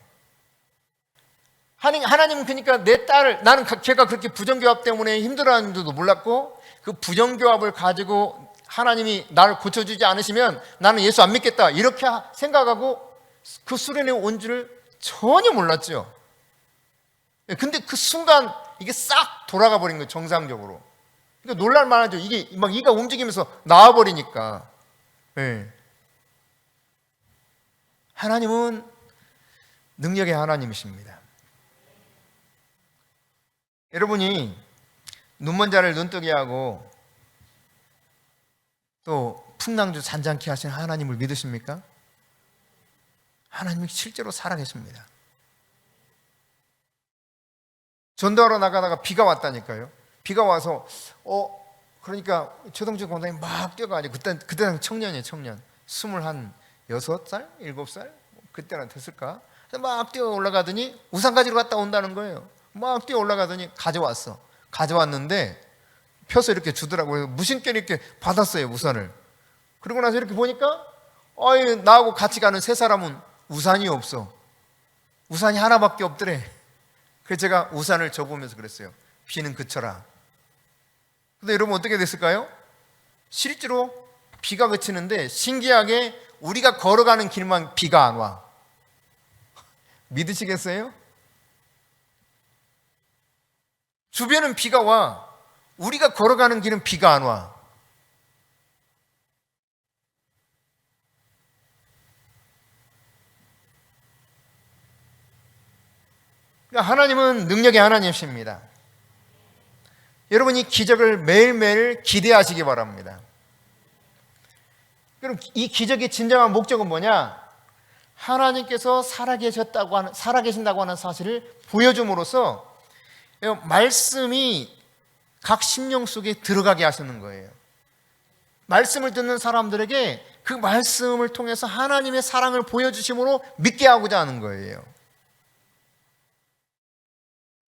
Speaker 1: 하나님은 그러니까 내 딸을, 나는 걔가 그렇게 부정교합 때문에 힘들어하는 줄도 몰랐고, 그 부정교합을 가지고 하나님이 나를 고쳐주지 않으시면 나는 예수 안 믿겠다 이렇게 생각하고 그 수련회 온 줄을 전혀 몰랐죠. 근데 그 순간 이게 싹 돌아가 버린 거예요. 정상적으로. 그러니까 놀랄만하죠. 이게 막 이가 움직이면서 나와버리니까. 네. 하나님은 능력의 하나님이십니다. 여러분이 눈먼 자를 눈뜨게 하고 또 풍랑주 잔잔케 하신 하나님을 믿으십니까? 하나님이 실제로 살아계십니다. 전도하러 나가다가 비가 왔다니까요. 비가 와서 그러니까 최동준 권사님 막 뛰어가지고 그때 청년이에요. 청년 26살, 7살 그때나 됐을까? 막 뛰어 올라가더니 우산 가지러 갔다 온다는 거예요. 막 뛰어 올라가더니 가져왔는데 펴서 이렇게 주더라고요. 무심결 이렇게 받았어요, 우산을. 그러고 나서 이렇게 보니까 나하고 같이 가는 세 사람은 우산이 없어. 우산이 하나밖에 없더래. 그래서 제가 우산을 접으면서 그랬어요. 비는 그쳐라. 근데 여러분 어떻게 됐을까요? 실제로 비가 그치는데 신기하게 우리가 걸어가는 길만 비가 안 와. 믿으시겠어요? 주변은 비가 와. 우리가 걸어가는 길은 비가 안 와. 그러니까 하나님은 능력의 하나님이십니다. 여러분이 기적을 매일매일 기대하시기 바랍니다. 그럼 이 기적의 진정한 목적은 뭐냐? 하나님께서 살아계신다고 하는 사실을 보여줌으로써 말씀이 각 심령 속에 들어가게 하시는 거예요. 말씀을 듣는 사람들에게 그 말씀을 통해서 하나님의 사랑을 보여주심으로 믿게 하고자 하는 거예요.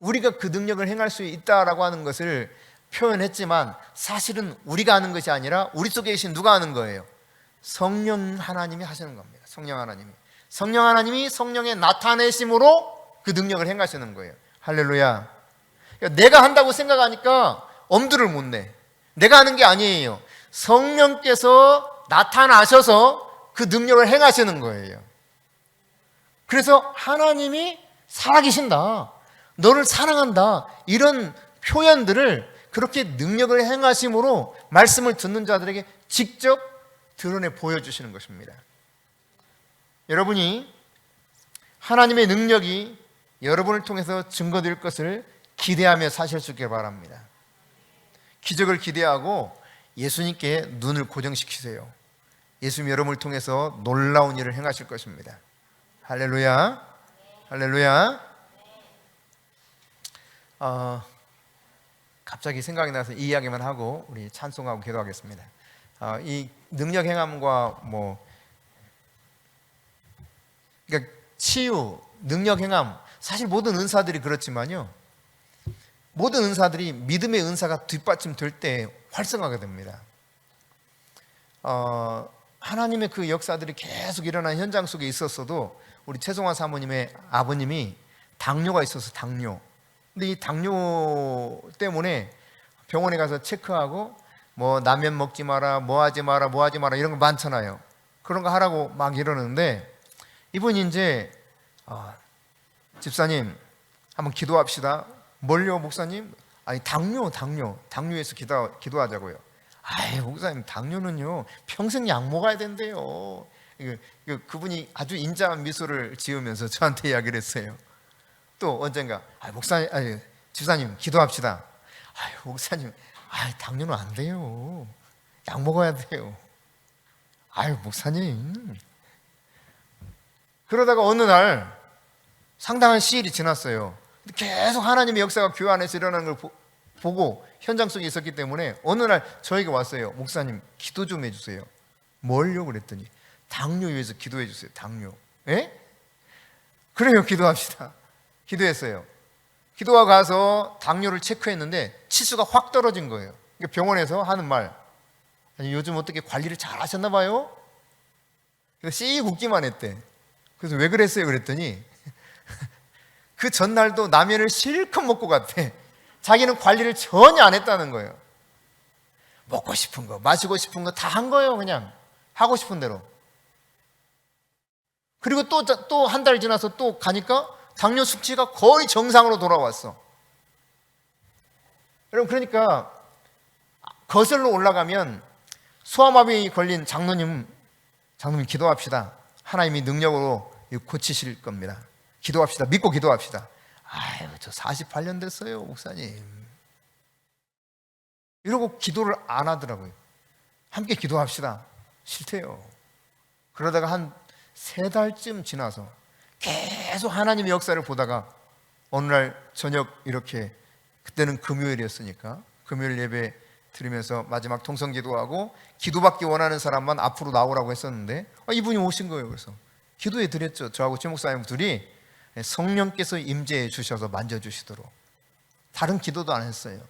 Speaker 1: 우리가 그 능력을 행할 수 있다라고 하는 것을 표현했지만 사실은 우리가 하는 것이 아니라 우리 속에 계신 누가 하는 거예요? 성령 하나님이 하시는 겁니다. 성령 하나님이 성령의 나타내심으로 그 능력을 행하시는 거예요. 할렐루야. 내가 한다고 생각하니까 엄두를 못 내. 내가 하는 게 아니에요. 성령께서 나타나셔서 그 능력을 행하시는 거예요. 그래서 하나님이 살아계신다, 너를 사랑한다, 이런 표현들을 그렇게 능력을 행하심으로 말씀을 듣는 자들에게 직접 드러내 보여주시는 것입니다. 여러분이 하나님의 능력이 여러분을 통해서 증거될 것을 기대하며 사실 수 있길 바랍니다. 기적을 기대하고 예수님께 눈을 고정시키세요. 예수님 여러분을 통해서 놀라운 일을 행하실 것입니다. 할렐루야. 할렐루야. 갑자기 생각이 나서 이 이야기만 하고 우리 찬송하고 기도하겠습니다. 이 능력 행함과 그러니까 치유, 능력 행함, 사실 모든 은사들이 그렇지만요, 모든 은사들이 믿음의 은사가 뒷받침될 때 활성화가 됩니다. 하나님의 그 역사들이 계속 일어나는 현장 속에 있었어도 우리 최송화 사모님의 아버님이 당뇨가 있어서 당뇨. 근데 이 당뇨 때문에 병원에 가서 체크하고 라면 먹지 마라, 뭐 하지 마라 이런 거 많잖아요. 그런 거 하라고 막 이러는데 이분이 이제 집사님 한번 기도합시다. 뭘요, 목사님? 아니 당뇨에서 기도하자고요. 아이, 목사님, 당뇨는요 평생 약 먹어야 된대요. 그분이 아주 인자한 미소를 지으면서 저한테 이야기를 했어요. 또 언젠가 집사님 기도합시다. 아유, 목사님, 당뇨는 안 돼요. 약 먹어야 돼요. 아유, 목사님. 그러다가 어느 날 상당한 시일이 지났어요. 계속 하나님의 역사가 교회 안에서 일어나는 걸 보고 현장 속에 있었기 때문에 어느 날 저에게 왔어요. 목사님, 기도 좀 해주세요. 뭘요? 그랬더니 당뇨 위해서 기도해 주세요. 당뇨. 예? 그래요, 기도합시다. 기도했어요. 기도하고 가서 당뇨를 체크했는데 치수가 확 떨어진 거예요. 병원에서 하는 말, 아니 요즘 어떻게 관리를 잘 하셨나 봐요? 씩 웃기만 했대. 그래서 왜 그랬어요? 그랬더니 그 전날도 라면을 실컷 먹고 갔대. 자기는 관리를 전혀 안 했다는 거예요. 먹고 싶은 거, 마시고 싶은 거 다 한 거예요. 그냥 하고 싶은 대로. 그리고 또 한 달 지나서 또 가니까 당뇨 수치가 거의 정상으로 돌아왔어. 여러분, 그러니까 거슬러 올라가면 소아마비 걸린 장로님 기도합시다. 하나님이 능력으로 고치실 겁니다. 기도합시다. 믿고 기도합시다. 아유, 저 48년 됐어요, 목사님. 이러고 기도를 안 하더라고요. 함께 기도합시다. 싫대요. 그러다가 한 3달쯤 지나서 계속 하나님의 역사를 보다가 어느 날 저녁 이렇게, 그때는 금요일이었으니까 금요일 예배 드리면서 마지막 통성기도하고 기도받기 원하는 사람만 앞으로 나오라고 했었는데 이분이 오신 거예요. 그래서 기도해 드렸죠. 저하고 최 목사님 둘이 성령께서 임재해 주셔서 만져주시도록. 다른 기도도 안 했어요.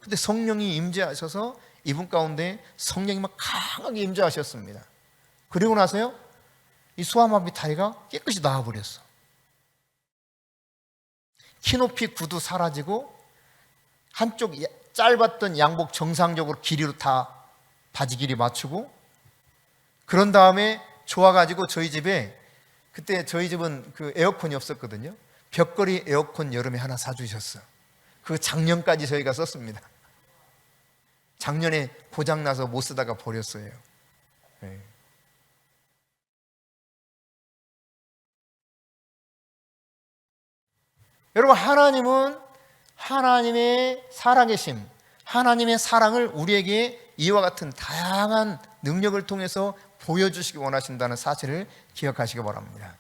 Speaker 1: 근데 성령이 임재하셔서 이분 가운데 성령이 막 강하게 임재하셨습니다. 그리고 나서요, 이 소아마비 다리가 깨끗이 나와버렸어. 키높이 구두 사라지고 한쪽 짧았던 양복 정상적으로 길이로 다 바지 길이 맞추고, 그런 다음에 좋아가지고 저희 집에, 그때 저희 집은 그 에어컨이 없었거든요. 벽걸이 에어컨 여름에 하나 사주셨어요. 그 작년까지 저희가 썼습니다. 작년에 고장나서 못 쓰다가 버렸어요. 네. 여러분, 하나님은 하나님의 살아계심, 하나님의 사랑을 우리에게 이와 같은 다양한 능력을 통해서 보여주시기 원하신다는 사실을 기억하시기 바랍니다.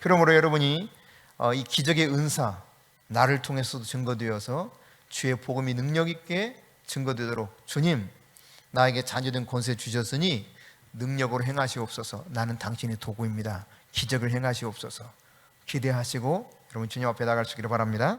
Speaker 1: 그러므로 여러분이 이 기적의 은사, 나를 통해서도 증거되어서 주의 복음이 능력 있게 증거되도록, 주님, 나에게 자녀된 권세 주셨으니 능력으로 행하시옵소서. 나는 당신의 도구입니다. 기적을 행하시옵소서. 기대하시고 여러분 주님 앞에 나갈 수 있기를 바랍니다.